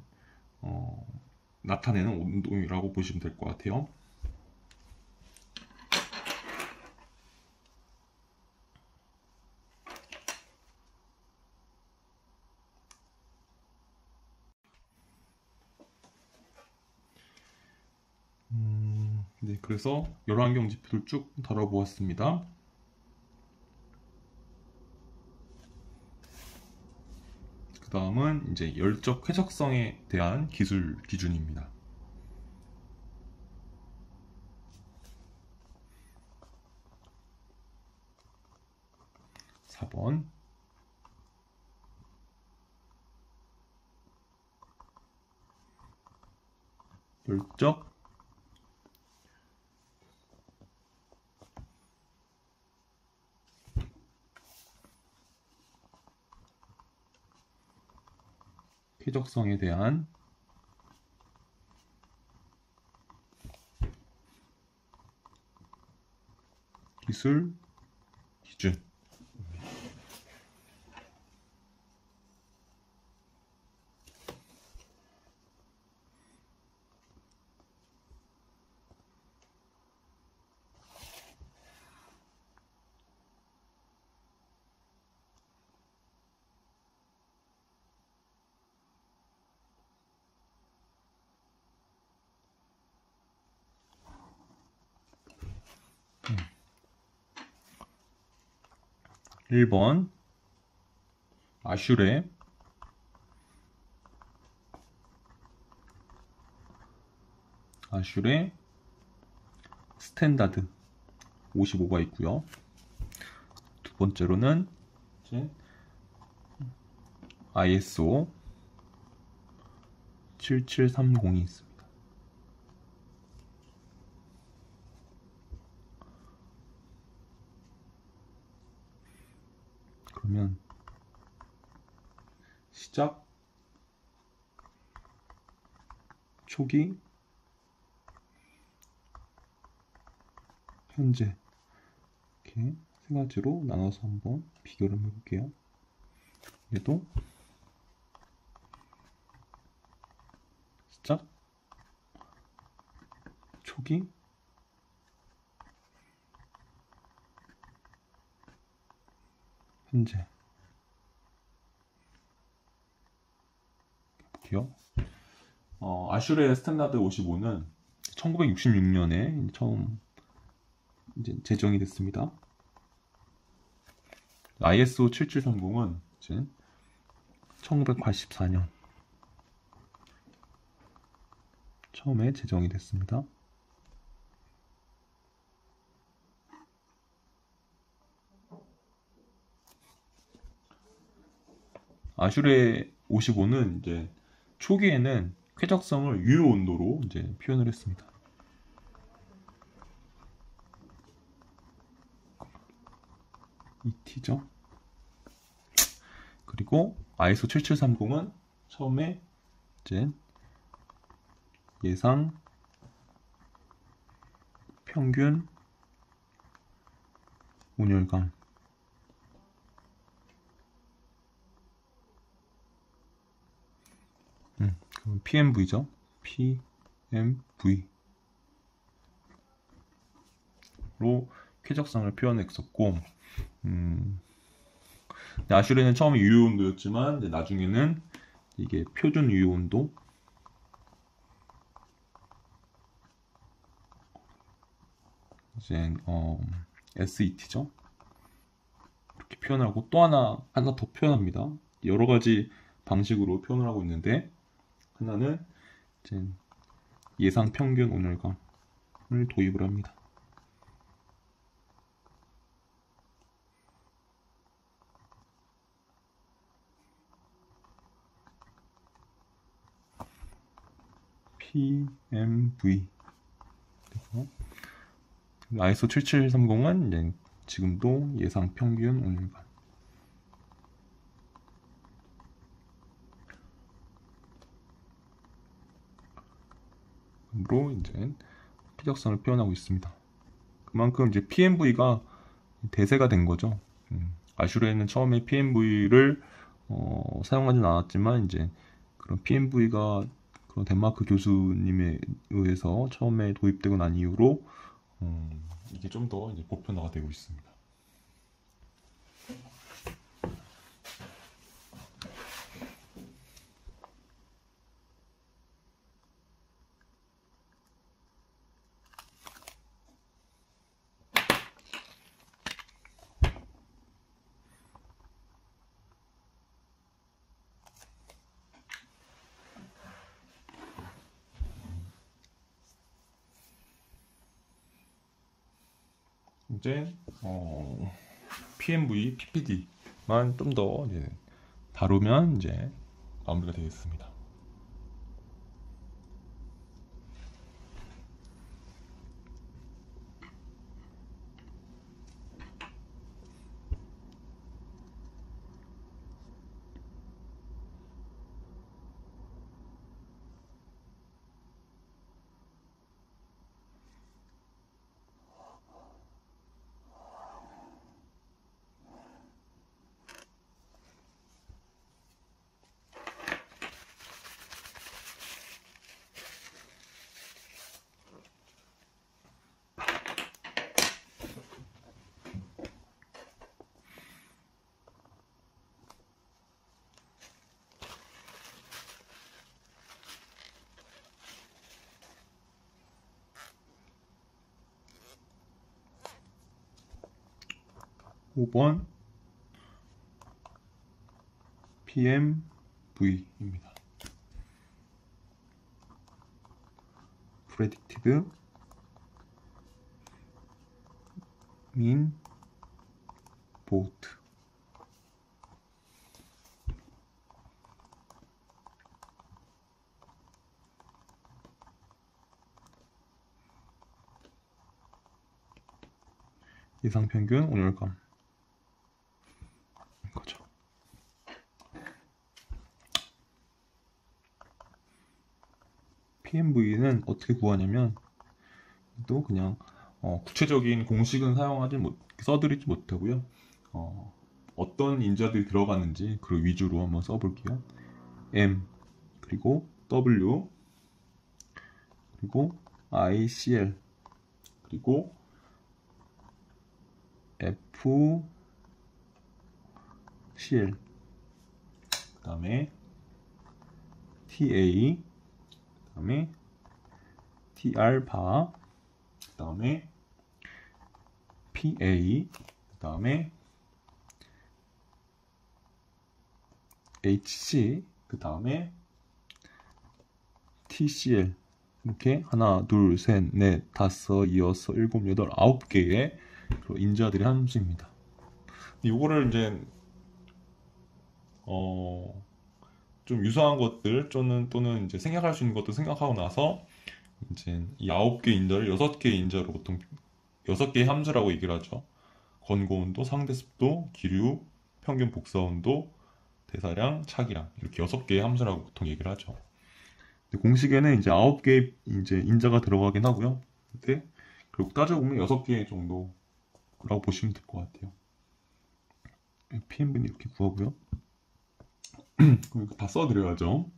나타내는 온도이라고 보시면 될 것 같아요. 네, 그래서 열환경 지표를 쭉 다뤄보았습니다. 그 다음은 이제 열적 쾌적성에 대한 기술 기준입니다. (4번) 열적 쾌적성에 대한 기술 기준. 음. 1번 아슈레 스탠다드 55가 있고요. 두 번째로는 이제 ISO 7730이 있습니다. 그러면 시작, 초기, 현재 이렇게 세 가지로 나눠서 한번 비교를 해볼게요. 얘도 시작, 초기, 현재. 볼게요. 아슈레 스탠다드 55는 1966년에 처음 이제 제정이 됐습니다. ISO 7730은 이제 1984년 처음에 제정이 됐습니다. 아슈레 55는 이제 초기에는 쾌적성을 유효 온도로 이제 표현을 했습니다. ET죠. 그리고 ISO 7730은 처음에 이제 예상 평균 온열감 그럼 PMV죠. PMV로 쾌적성을 표현했었고 아슈레는 처음에 유효 온도였지만 나중에는 이게 표준 유효 온도 이제 SET죠. 이렇게 표현하고 또 하나 더 표현합니다. 여러 가지 방식으로 표현을 하고 있는데 하나는 이제 예상 평균 온열감을 도입을 합니다. PMV. 그래서 ISO 7730은 이제 지금도 예상 평균 오늘간. 으로 이제 쾌적성을 표현하고 있습니다. 그만큼 이제 PMV가 대세가 된 거죠. 아슈레는 처음에 PMV를 사용하진 않았지만 이제 그런 PMV가 그런 덴마크 교수님에 의해서 처음에 도입되고 난 이후로 이게 좀 더 이제 보편화가 되고 있습니다. 이제 PMV, PPD만 좀 더 다루면 이제 마무리가 되겠습니다. (5번) PMV입니다. Predicted Mean Vote. 예상 평균 온열감. 거죠. PMV는 어떻게 구하냐면 또 그냥 구체적인 공식은 써드리지 못하고요. 어떤 인자들이 들어가는지 그 위주로 한번 써볼게요. M 그리고 W 그리고 ICL 그리고 FCL 그 다음에 TA 그 다음에 TR-바 그 다음에 PA 그 다음에 HC 그 다음에 TCL 이렇게 하나 둘 셋 넷 다섯 여섯 일곱 여덟 9개의 인자들이 함수입니다. 이거를 이제 좀 유사한 것들 또는 이제 생각할 수 있는 것도 생각하고 나서 이제 이 9개 인자를 6개 인자로 보통 6개의 함수라고 얘기를 하죠. 건고온도, 상대습도, 기류, 평균 복사온도, 대사량, 차기량 이렇게 6개의 함수라고 보통 얘기를 하죠. 근데 공식에는 이제 9개의 이제 인자가 들어가긴 하고요. 근데 결국 따져보면 6개 정도라고 보시면 될 것 같아요. PMV는 이렇게 구하고요. 그럼 이거 다 써드려야죠.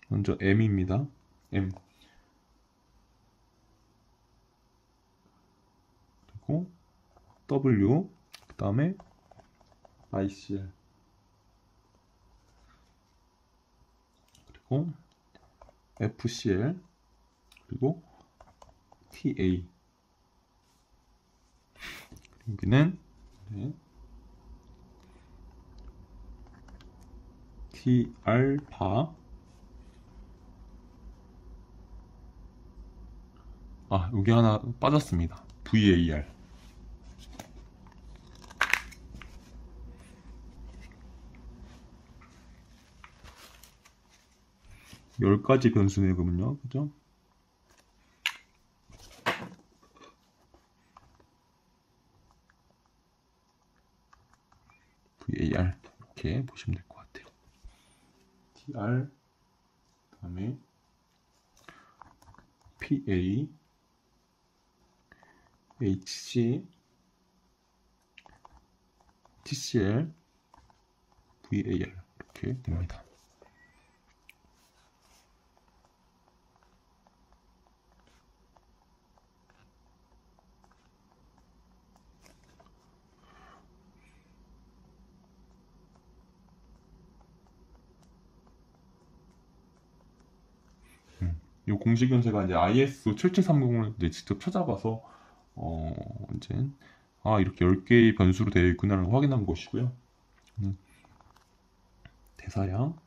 먼저 M입니다. M 그리고 W 그 다음에 ICL 그리고 FCL 그리고 TA 여기는 TR 바. 여기 하나 빠졌습니다. VAR. 열 가지 변수네요, 그러면요. 그죠? VAR. 이렇게 보시면 될 것 같아요. TR, 그 다음에 PA, HC, TCL, VAR. 이렇게 됩니다. 이 공식은 제가 이제 ISO 7730을 이제 직접 찾아봐서 이제 이렇게 10개의 변수로 되어 있구나라는 걸 확인한 것이고요. 대사량,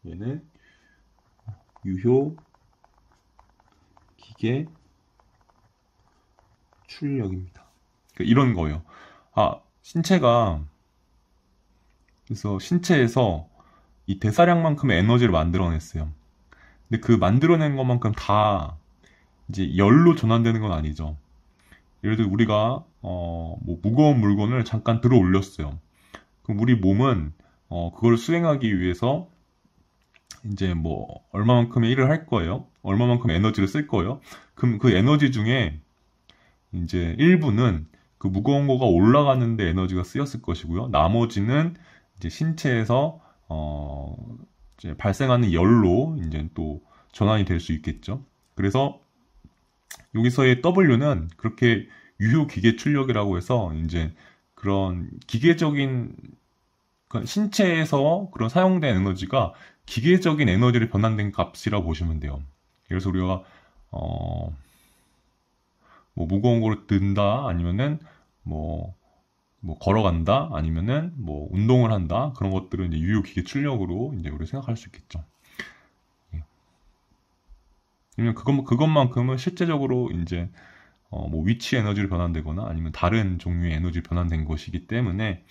얘는 유효 기계 출력입니다. 그러니까 이런 거예요. 신체가, 그래서 신체에서 이 대사량만큼의 에너지를 만들어냈어요. 근데 그 만들어낸 것만큼 다 이제 열로 전환되는 건 아니죠. 예를 들어 우리가 뭐 무거운 물건을 잠깐 들어 올렸어요. 그럼 우리 몸은 그걸 수행하기 위해서 이제 뭐 얼마만큼의 일을 할 거예요. 얼마만큼의 에너지를 쓸 거예요. 그럼 그 에너지 중에 이제 일부는 그 무거운 거가 올라가는데 에너지가 쓰였을 것이고요. 나머지는 이제 신체에서 이제 발생하는 열로 이제 또 전환이 될 수 있겠죠. 그래서 여기서의 W는 그렇게 유효 기계 출력이라고 해서 이제 그런 기계적인, 그러니까 신체에서 그런 사용된 에너지가 기계적인 에너지를 변환된 값이라고 보시면 돼요. 그래서 우리가 뭐 무거운 거를 든다, 아니면은 뭐 걸어간다, 아니면은 뭐 운동을 한다, 그런 것들은 이제 유효 기계 출력으로 이제 우리가 생각할 수 있겠죠. 왜냐면 그것만큼은 실제적으로 이제 뭐 위치 에너지를 변환되거나 아니면 다른 종류의 에너지 변환된 것이기 때문에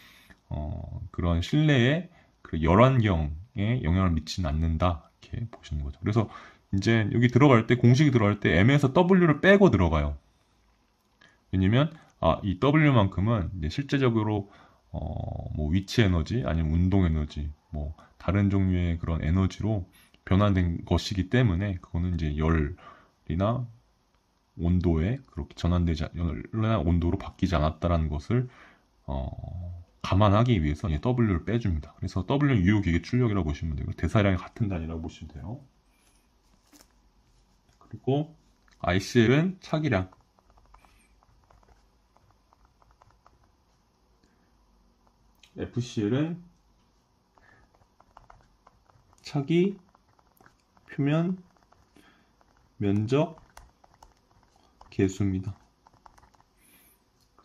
그런 실내의 그 열환경에 영향을 미치지 않는다, 이렇게 보시는 거죠. 그래서 이제 여기 들어갈 때, 공식이 들어갈 때 M에서 W를 빼고 들어가요. 왜냐면 이 W만큼은 이제 실제적으로 뭐 위치 에너지, 아니면 운동 에너지, 뭐 다른 종류의 그런 에너지로 변환된 것이기 때문에 그거는 이제 열이나 온도에 그렇게 전환되지, 열이나 온도로 바뀌지 않았다라는 것을 감안하기 위해서 이 W를 빼줍니다. 그래서 W는 유효기계 출력이라고 보시면 되고, 대사량이 같은 단위라고 보시면 돼요. 그리고 ICL은 차기량, FCL은 차기 표면 면적 계수입니다.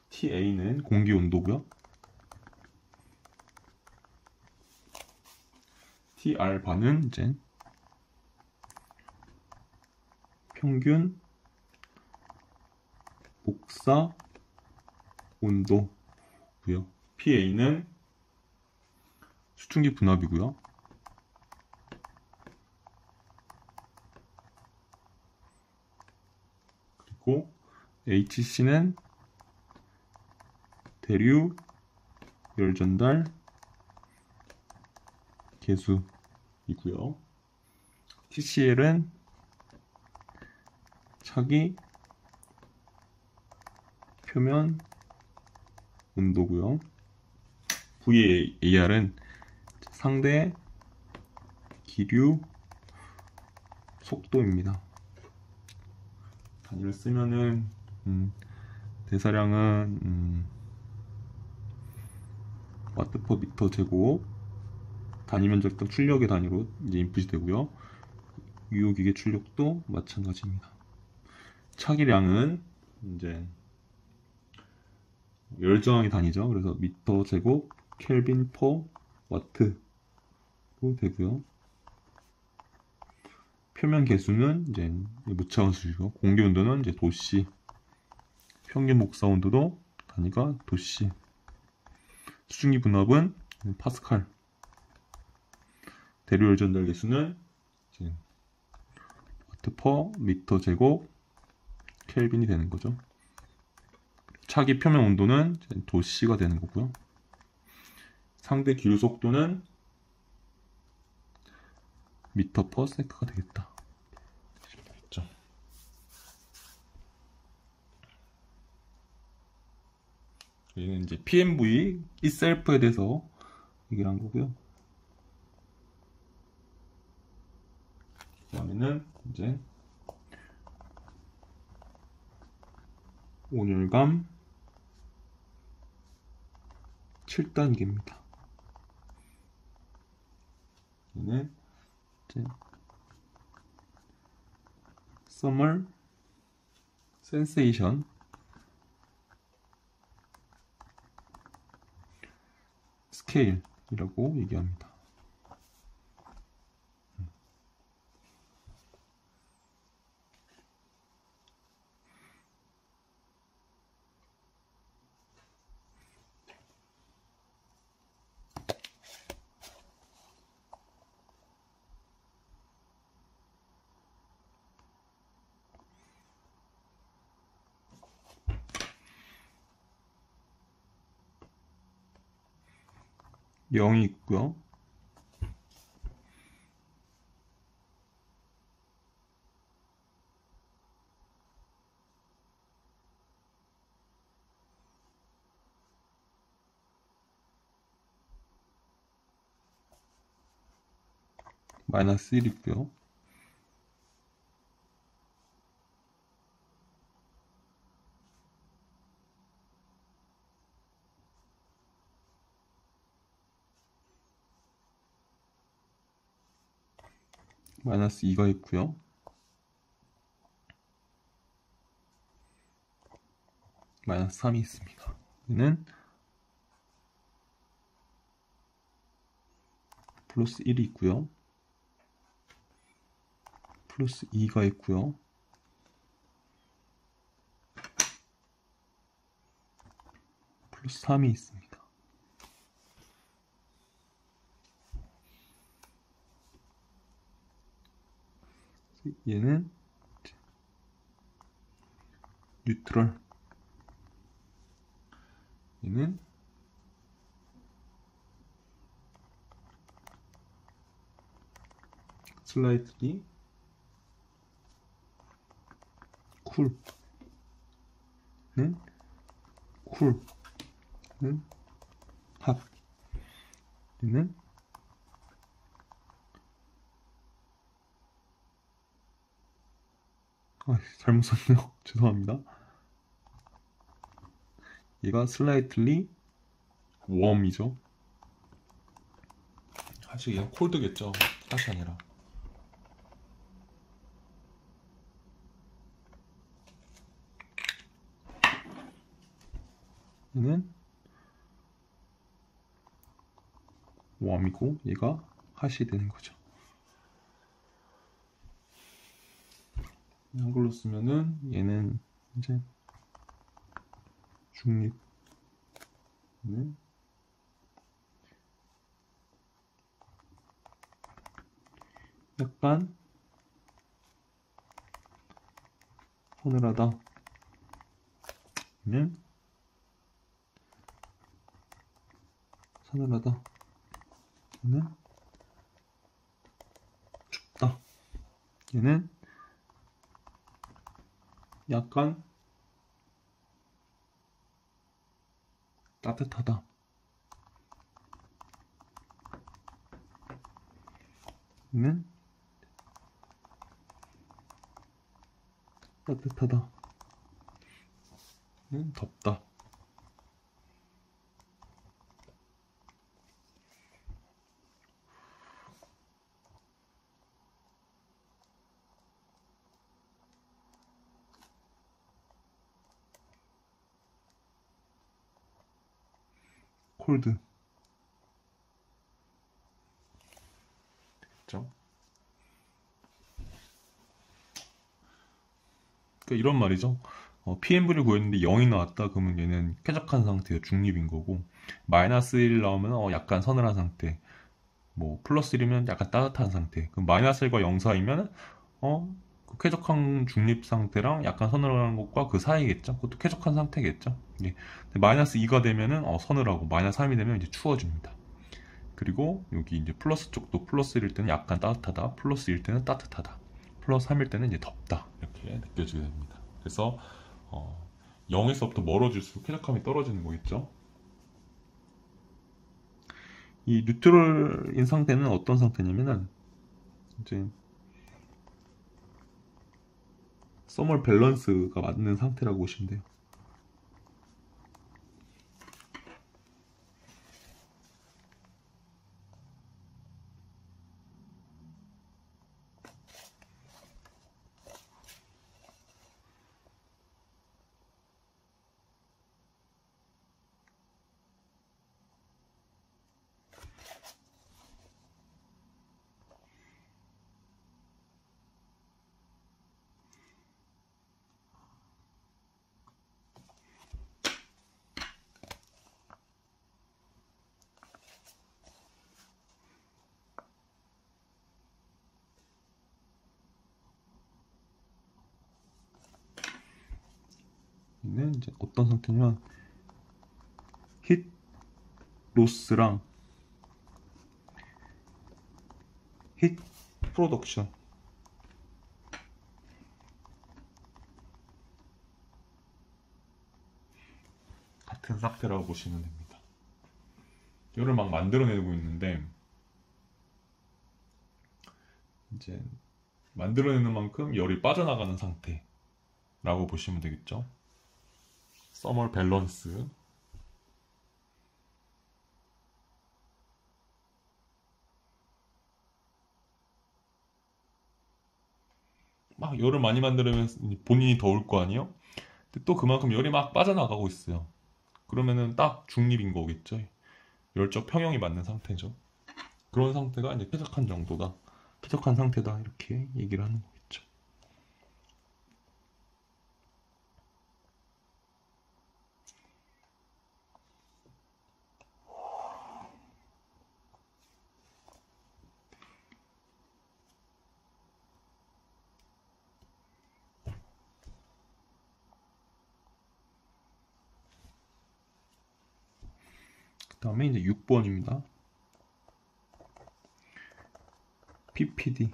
TA는 공기 온도고요. TR-는 이제 평균 복사 온도고요. PA는 수증기 분압이고요. 그리고 HC는 대류 열 전달 계수이고요. TCL은 차기 표면 온도고요. VAR은 상대 기류 속도입니다. 단위를 쓰면은 대사량은 와트/미터 제곱, 단위 면적당 출력의 단위로 이제 인풋이 되고요. 유효기계 출력도 마찬가지입니다. 차기량은 이제 열 저항의 단위죠. 그래서 미터 제곱 켈빈 퍼 와트로 되고요. 표면 계수는 이제 무차원 수시고, 공기 온도는 이제 도씨, 평균 목사 온도도 단위가 도씨, 수증기 분압은 파스칼, 대류 열전달 계수는 이제 와트 퍼 미터 제곱 켈빈이 되는 거죠. 차기 표면 온도는 도씨가 되는 거고요. 상대 기류 속도는 미터 퍼 세크가 되겠다. 되겠죠. 여기는 이제 PMV itself에 대해서 얘기를 한 거고요. 그 다음에는 이제 온열감 7단계입니다. 얘는 이제 Thermal Sensation 스케일이라고 얘기합니다. (0이) 있고요. (-1) 있고요. (-2가) 있고요. (-3이) 있습니다. 얘는 +1이 있고요. +2가 있고요. +3이 있습니다. 얘는 뉴트럴, 얘는 슬라이트리 쿨, 는 쿨, 는 핫, 얘는 잘못 썼네요. 죄송합니다. 얘가 슬라이틀리 웜이죠. 사실 얘는 콜드겠죠. 핫이 아니라. 얘는 웜이고 얘가 핫이 되는 거죠. 한글로 쓰면은 얘는 이제 중립, 얘는 약간 서늘하다, 얘는 서늘하다, 얘는 춥다, 얘는 약간 따뜻하다, 얘는 따뜻하다, 얘는 덥다. 콜드, 되겠죠. 그러니까 이런 말이죠. PMV를 구했는데 0이 나왔다 그러면 얘는 쾌적한 상태예요. 중립인 거고, 마이너스 1 나오면 약간 서늘한 상태, 뭐 플러스 1이면 약간 따뜻한 상태. 그럼 마이너스 1과 0 사이면 그 쾌적한 중립 상태랑 약간 서늘한 것과 그 사이겠죠. 그것도 쾌적한 상태겠죠. 예. 근데 마이너스 2가 되면은 서늘하고, 마이너스 3이 되면 이제 추워집니다. 그리고 여기 이제 플러스 쪽도 플러스 1일 때는 약간 따뜻하다, 플러스 1일 때는 따뜻하다, 플러스 3일 때는 이제 덥다, 이렇게 느껴지게 됩니다. 그래서 0에서부터 멀어질수록 쾌적함이 떨어지는 거겠죠. 이 뉴트럴인 상태는 어떤 상태냐면은 이제 서멀 밸런스가 맞는 상태라고 보시면 돼요. 얘는 이제 어떤 상태냐면 힛 로스랑 힛 프로덕션 같은 상태라고 보시면 됩니다. 이거를 막 만들어내고 있는데, 이제 만들어내는 만큼 열이 빠져나가는 상태라고 보시면 되겠죠. 서멀 밸런스. 막 열을 많이 만들면 본인이 더울 거 아니에요? 근데 또 그만큼 열이 막 빠져나가고 있어요. 그러면은 딱 중립인 거겠죠. 열적 평형이 맞는 상태죠. 그런 상태가 이제 쾌적한 정도다, 쾌적한 상태다, 이렇게 얘기를 하는 거겠죠. 그 다음에 이제 6번입니다. PPD.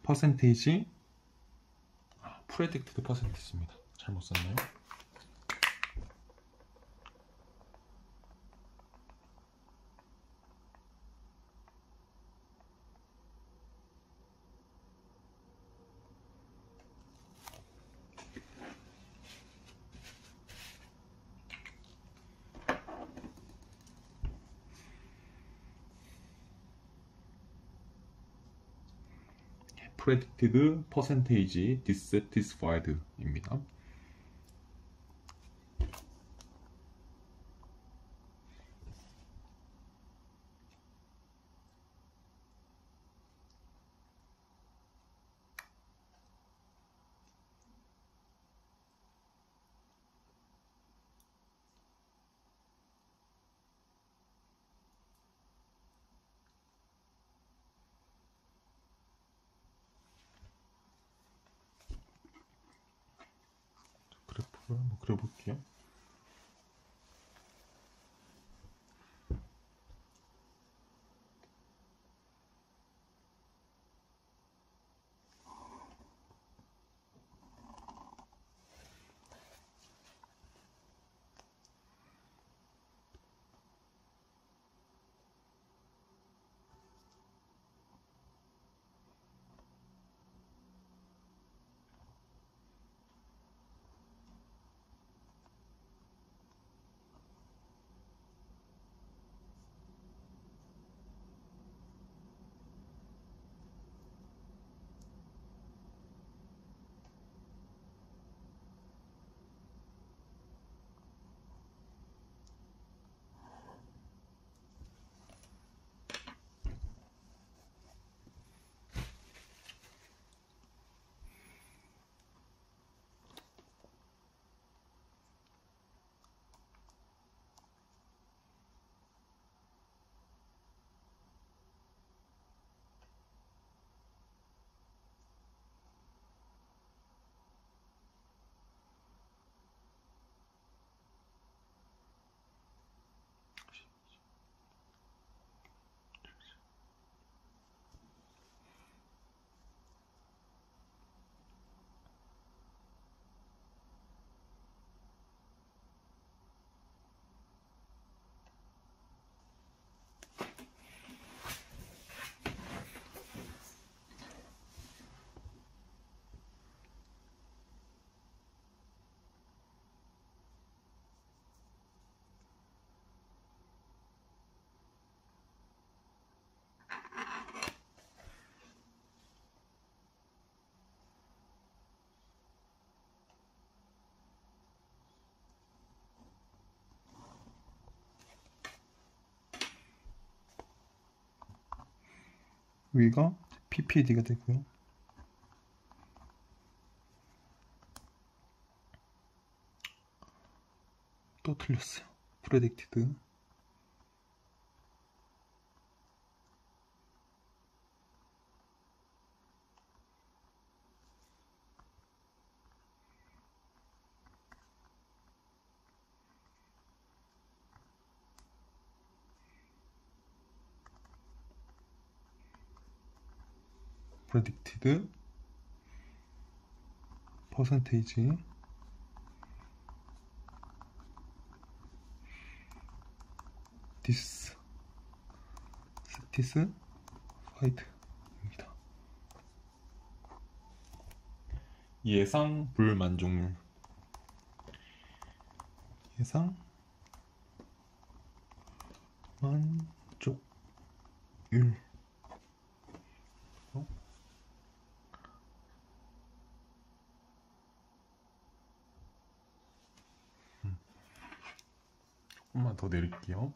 퍼센테이지, 프레딕티드 퍼센테이지입니다. 잘못 썼네요. predicted percentage dissatisfied입니다. 그래프를 한번 그려볼게요. 여기가 PPD가 되고요. 또 틀렸어요. predicted predicted percentage dissatisfied입니다. 예상 불만족률 예상 만족률 조금만 더 내릴게요.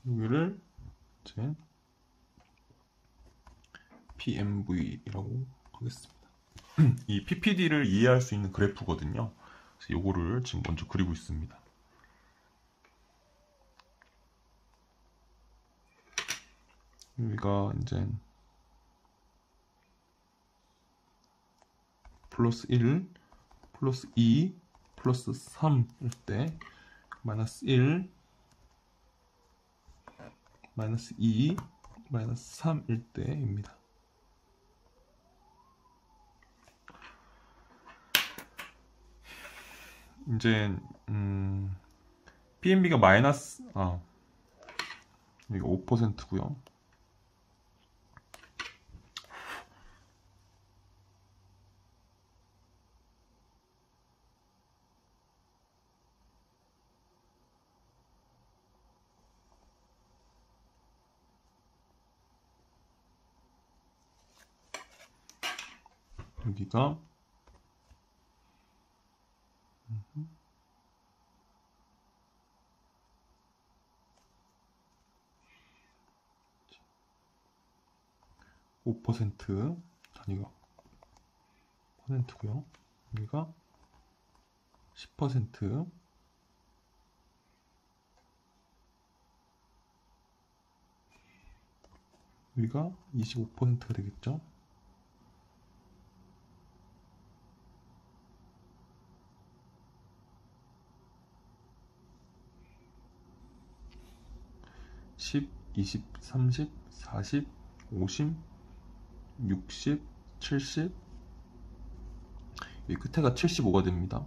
여기를 이제 PMV라고 하겠습니다. 이 PPD를 이해할 수 있는 그래프거든요. 그래서 요거를 지금 먼저 그리고 있습니다. 여기가 이제 플러스 1, 플러스 2, 플러스 3일 때 마이너스 1, 마이너스 2, 마이너스 3일 때입니다. 이제 PNB가 마이너스 여기가 5%고요. 여기가 5% 단위가 퍼센트고요. 여기가 10%, 여기가 25%가 되겠죠. (10) 20, 30, 40, 50, 60, 70, 이 끝에가 75가 됩니다.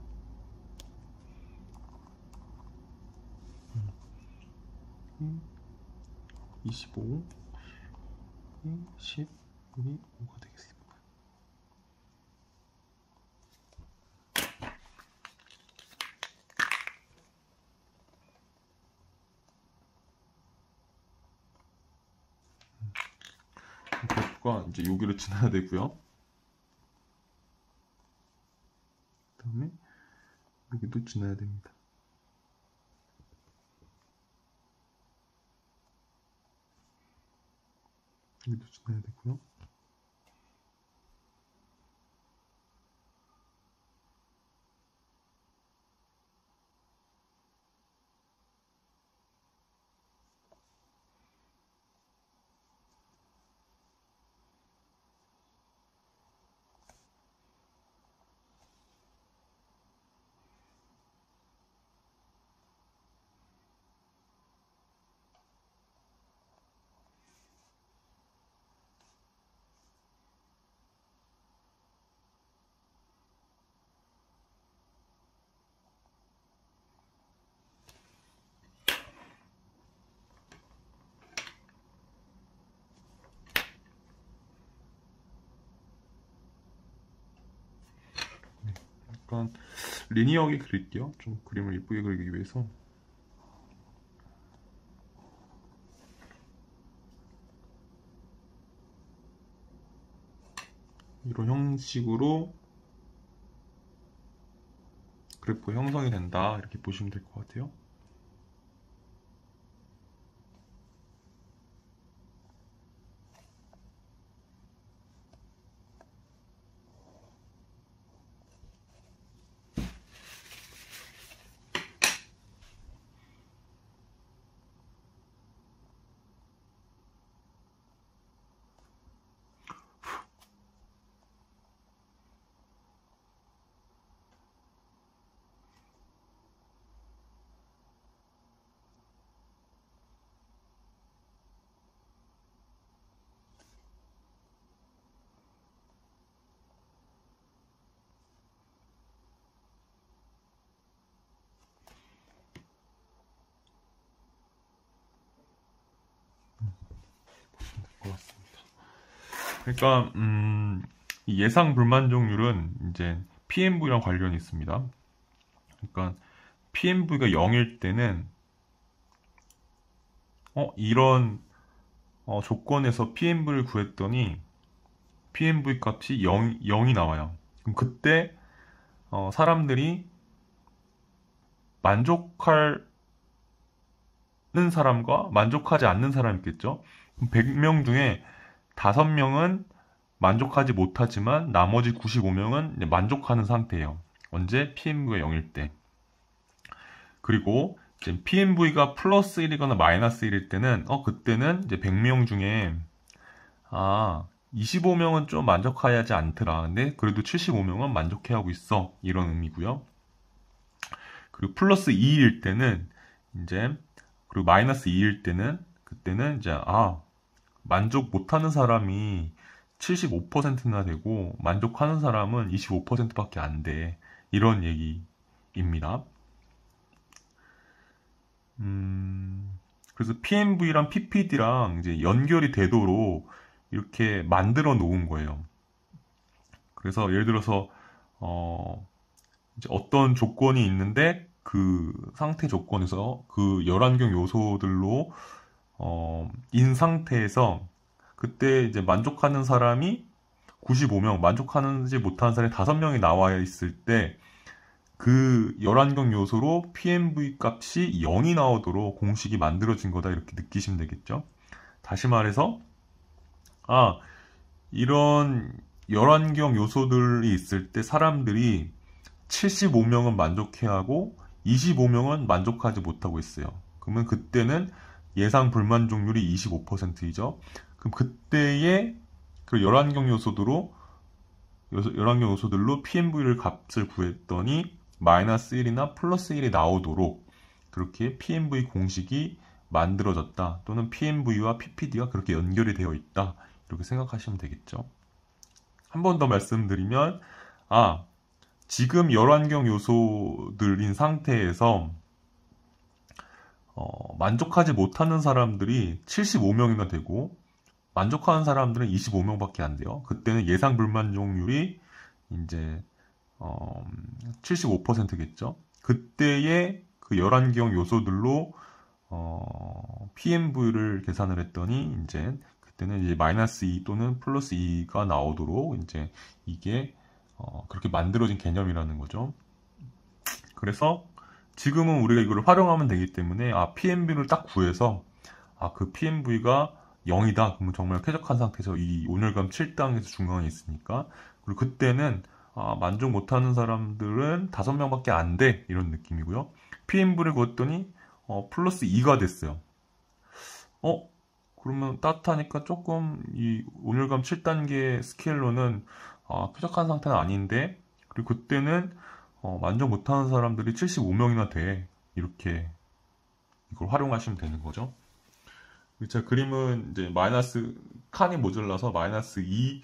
25, 10, 여기 5가 되겠습니다. 그래프가 이제 여기를 지나야 되고요. 그 다음에 여기도 지나야 됩니다. 여기도 지나야 되고요. 약간 리니어하게 그릴게요. 좀 그림을 예쁘게 그리기 위해서. 이런 형식으로 그래프 형성이 된다, 이렇게 보시면 될 것 같아요. 고맙습니다. 그러니까 이 예상 불만족률은 이제 PMV랑 관련이 있습니다. 그러니까 PMV가 0일 때는 이런 조건에서 PMV를 구했더니 PMV 값이 0이 나와요. 그럼 그때 사람들이 만족하는 사람과 만족하지 않는 사람이 있겠죠. 100명 중에 5명은 만족하지 못하지만 나머지 95명은 만족하는 상태예요. 언제? PMV가 0일 때. 그리고 이제 PMV가 플러스 1이거나 마이너스 1일 때는 그때는 이제 100명 중에 25명은 좀 만족하지 않더라. 근데 그래도 75명은 만족해하고 있어. 이런 의미고요. 그리고 플러스 2일 때는 이제, 그리고 마이너스 2일 때는 그때는 이제 만족 못하는 사람이 75%나 되고 만족하는 사람은 25%밖에 안 돼. 이런 얘기입니다. 그래서 PMV랑 PPD랑 이제 연결이 되도록 이렇게 만들어 놓은 거예요. 그래서 예를 들어서 이제 어떤 조건이 있는데 그 상태 조건에서 그 11경 요소들로 인 상태에서 그때 이제 만족하는 사람이 95명, 만족하지 못하는 사람이 5명이 나와 있을 때 그 11경 요소로 PMV 값이 0이 나오도록 공식이 만들어진 거다, 이렇게 느끼시면 되겠죠. 다시 말해서 이런 11경 요소들이 있을 때 사람들이 75명은 만족해 하고 25명은 만족하지 못하고 있어요. 그러면 그때는 예상 불만족률이 25%이죠. 그럼 그때의 그 11경 요소들로 PMV를 값을 구했더니 마이너스 1이나 플러스 1이 나오도록 그렇게 PMV 공식이 만들어졌다. 또는 PMV와 PPD가 그렇게 연결이 되어 있다. 이렇게 생각하시면 되겠죠. 한 번 더 말씀드리면 지금 11경 요소들인 상태에서 만족하지 못하는 사람들이 75명이나 되고 만족하는 사람들은 25명밖에 안 돼요. 그때는 예상 불만족률이 이제 75%겠죠. 그때의 그 11경 요소들로 PMV를 계산을 했더니 이제 그때는 이제 마이너스 2 또는 플러스 2가 나오도록 이제 이게 그렇게 만들어진 개념이라는 거죠. 그래서 지금은 우리가 이걸 활용하면 되기 때문에 PMV를 딱 구해서 그 PMV가 0이다. 그러면 정말 쾌적한 상태에서 이 온열감 7당에서 중간에 있으니까. 그리고 그때는 만족 못하는 사람들은 5명밖에 안 돼. 이런 느낌이고요. PMV를 구했더니 플러스 2가 됐어요. 그러면 따뜻하니까 조금 이 온열감 7단계 스케일로는 쾌적한 상태는 아닌데, 그리고 그때는 만족 못하는 사람들이 75명이나 돼. 이렇게 이걸 활용하시면 되는 거죠. 제 그림은 이제 마이너스 칸이 모자라서 마이너스 2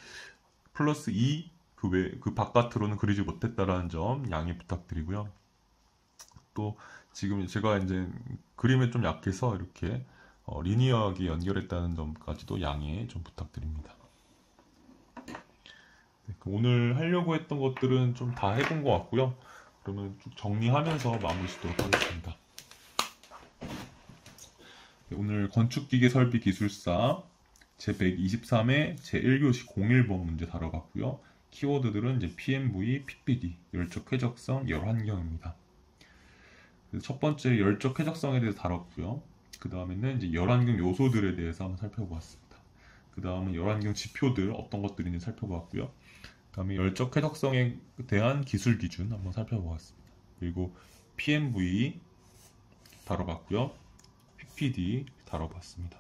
플러스 2 그 바깥으로는 그리지 못했다라는 점 양해 부탁드리고요. 또 지금 제가 이제 그림에 좀 약해서 이렇게 리니어하게 연결했다는 점까지도 양해 좀 부탁드립니다. 그럼 오늘 하려고 했던 것들은 좀 다 해본 것 같고요. 그러면 쭉 정리하면서 마무리 짓도록 하겠습니다. 오늘 건축기계 설비 기술사 제123회 제1교시 01번 문제 다뤄봤고요. 키워드들은 이제 PMV, PPD, 열적 쾌적성, 열환경입니다. 첫 번째 열적 쾌적성에 대해서 다뤘고요. 그 다음에는 이제 열환경 요소들에 대해서 한번 살펴보았습니다. 그 다음은 열환경 지표들 어떤 것들인지 살펴보았고요. 그 다음에 열적 쾌적성에 대한 기술 기준 한번 살펴보았습니다. 그리고 PMV 다뤄봤고요. PPD 다뤄봤습니다.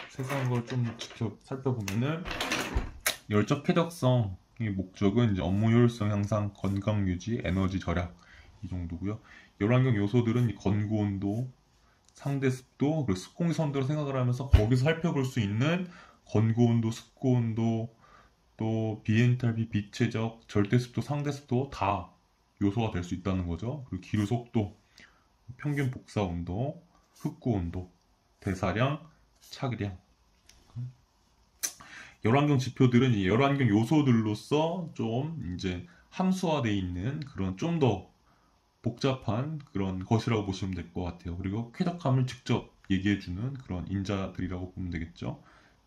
세세한 걸 좀 직접 살펴보면은 열적 쾌적성의 목적은 이제 업무 효율성 향상, 건강 유지, 에너지 절약 이 정도고요. 열환경 요소들은 건구 온도, 상대 습도, 그리고 습공기 선도로 생각을 하면서 거기서 살펴볼 수 있는 건구 온도, 습고 온도, 또 비엔탈피, 비최적, 절대 습도, 상대 습도 다 요소가 될 수 있다는 거죠. 그리고 기류 속도, 평균 복사 온도, 흡구 온도, 대사량, 차기량. 열환경 지표들은 이 열환경 요소들로서 좀 이제 함수화되어 있는 그런 좀 더 복잡한 그런 것이라고 보시면 될 것 같아요. 그리고 쾌적함을 직접 얘기해주는 그런 인자들이라고 보면 되겠죠.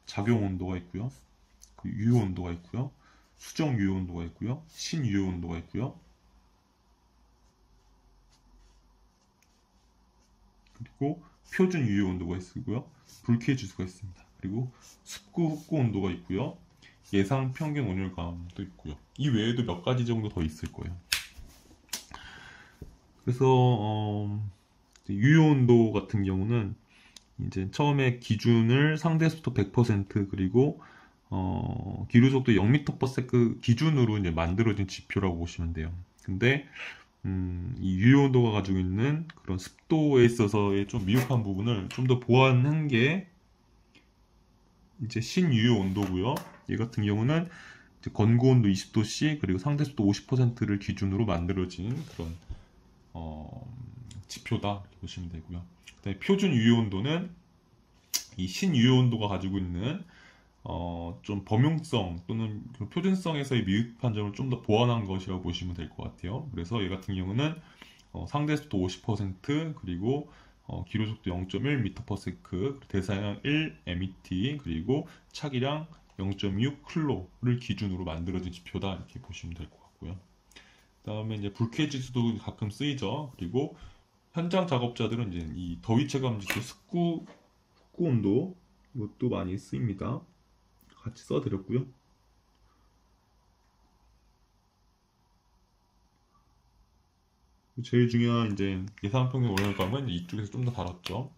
작용 온도가 있고요. 유효 온도가 있고요. 수정 유효 온도가 있고요. 신유효 온도가 있고요. 그리고 표준 유효 온도가 있고요. 불쾌 지수가 있습니다. 그리고 습구 흡구 온도가 있고요. 예상 평균 온열감도 있고요. 이 외에도 몇 가지 정도 더 있을 거예요. 그래서 유효 온도 같은 경우는 이제 처음에 기준을 상대 습도 100% 그리고 기류 속도 0m/s 기준으로 이제 만들어진 지표라고 보시면 돼요. 근데 이 유효 온도가 가지고 있는 그런 습도에 있어서의 좀 미흡한 부분을 좀 더 보완한 게 이제 신유효 온도고요. 얘 같은 경우는 이제 건구 온도 20도씨 그리고 상대 습도 50%를 기준으로 만들어진 그런 지표다 이렇게 보시면 되고요. 그다음에 표준 유효 온도는 이 신유효 온도가 가지고 있는 좀 범용성 또는 표준성에서의 미흡한 점을 좀 더 보완한 것이라고 보시면 될 것 같아요. 그래서 얘 같은 경우는 상대 습도 50% 그리고 기류 속도 0.1m/s, 대사량 1 MET, 그리고 차기량 0.6 클로를 기준으로 만들어진 지표다 이렇게 보시면 될 것 같고요. 그다음에 이제 불쾌 지수도 가끔 쓰이죠. 그리고 현장 작업자들은 이제 이 더위 체감 지수, 습구 온도 이것도 많이 쓰입니다. 같이 써드렸고요. 제일 중요한 이제 예상 평균 온열감은 이쪽에서 좀 더 다뤘죠.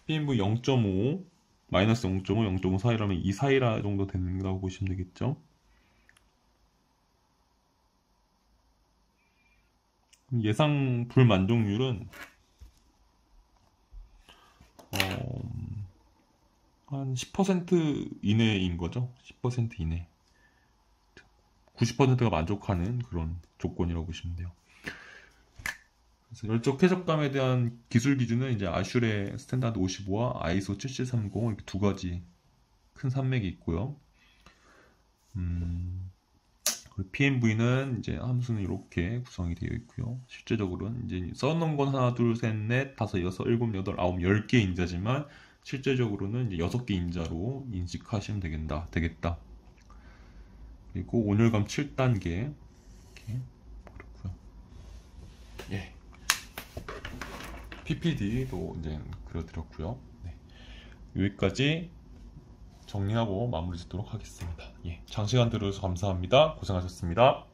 PMV 0.5, 마이너스 0.5, 0.5 사이라면 이 사이라 정도 된다고 보시면 되겠죠. 예상 불만족률은 한 10% 이내인 거죠. 10% 이내. 90%가 만족하는 그런 조건이라고 보시면 돼요. 그래서 열적 쾌적감에 대한 기술 기준은 이제 아슈레 스탠다드 55와 아이소 7730 이렇게 두 가지 큰 산맥이 있고요. PMV는 이제 함수는 이렇게 구성이 되어 있고요. 실제적으로는 이제 써놓은 건 하나, 둘, 셋, 넷, 다섯, 여섯, 일곱, 여덟, 아홉, 10개 인자지만 실제적으로는 이제 6개 인자로 인식하시면 되겠다. 그리고 온열감 7단계 이렇게 그렇고요. 예. PPD도 이제 그려드렸고요. 네. 여기까지 정리하고 마무리 짓도록 하겠습니다. 예. 장시간 들어주셔서 감사합니다. 고생하셨습니다.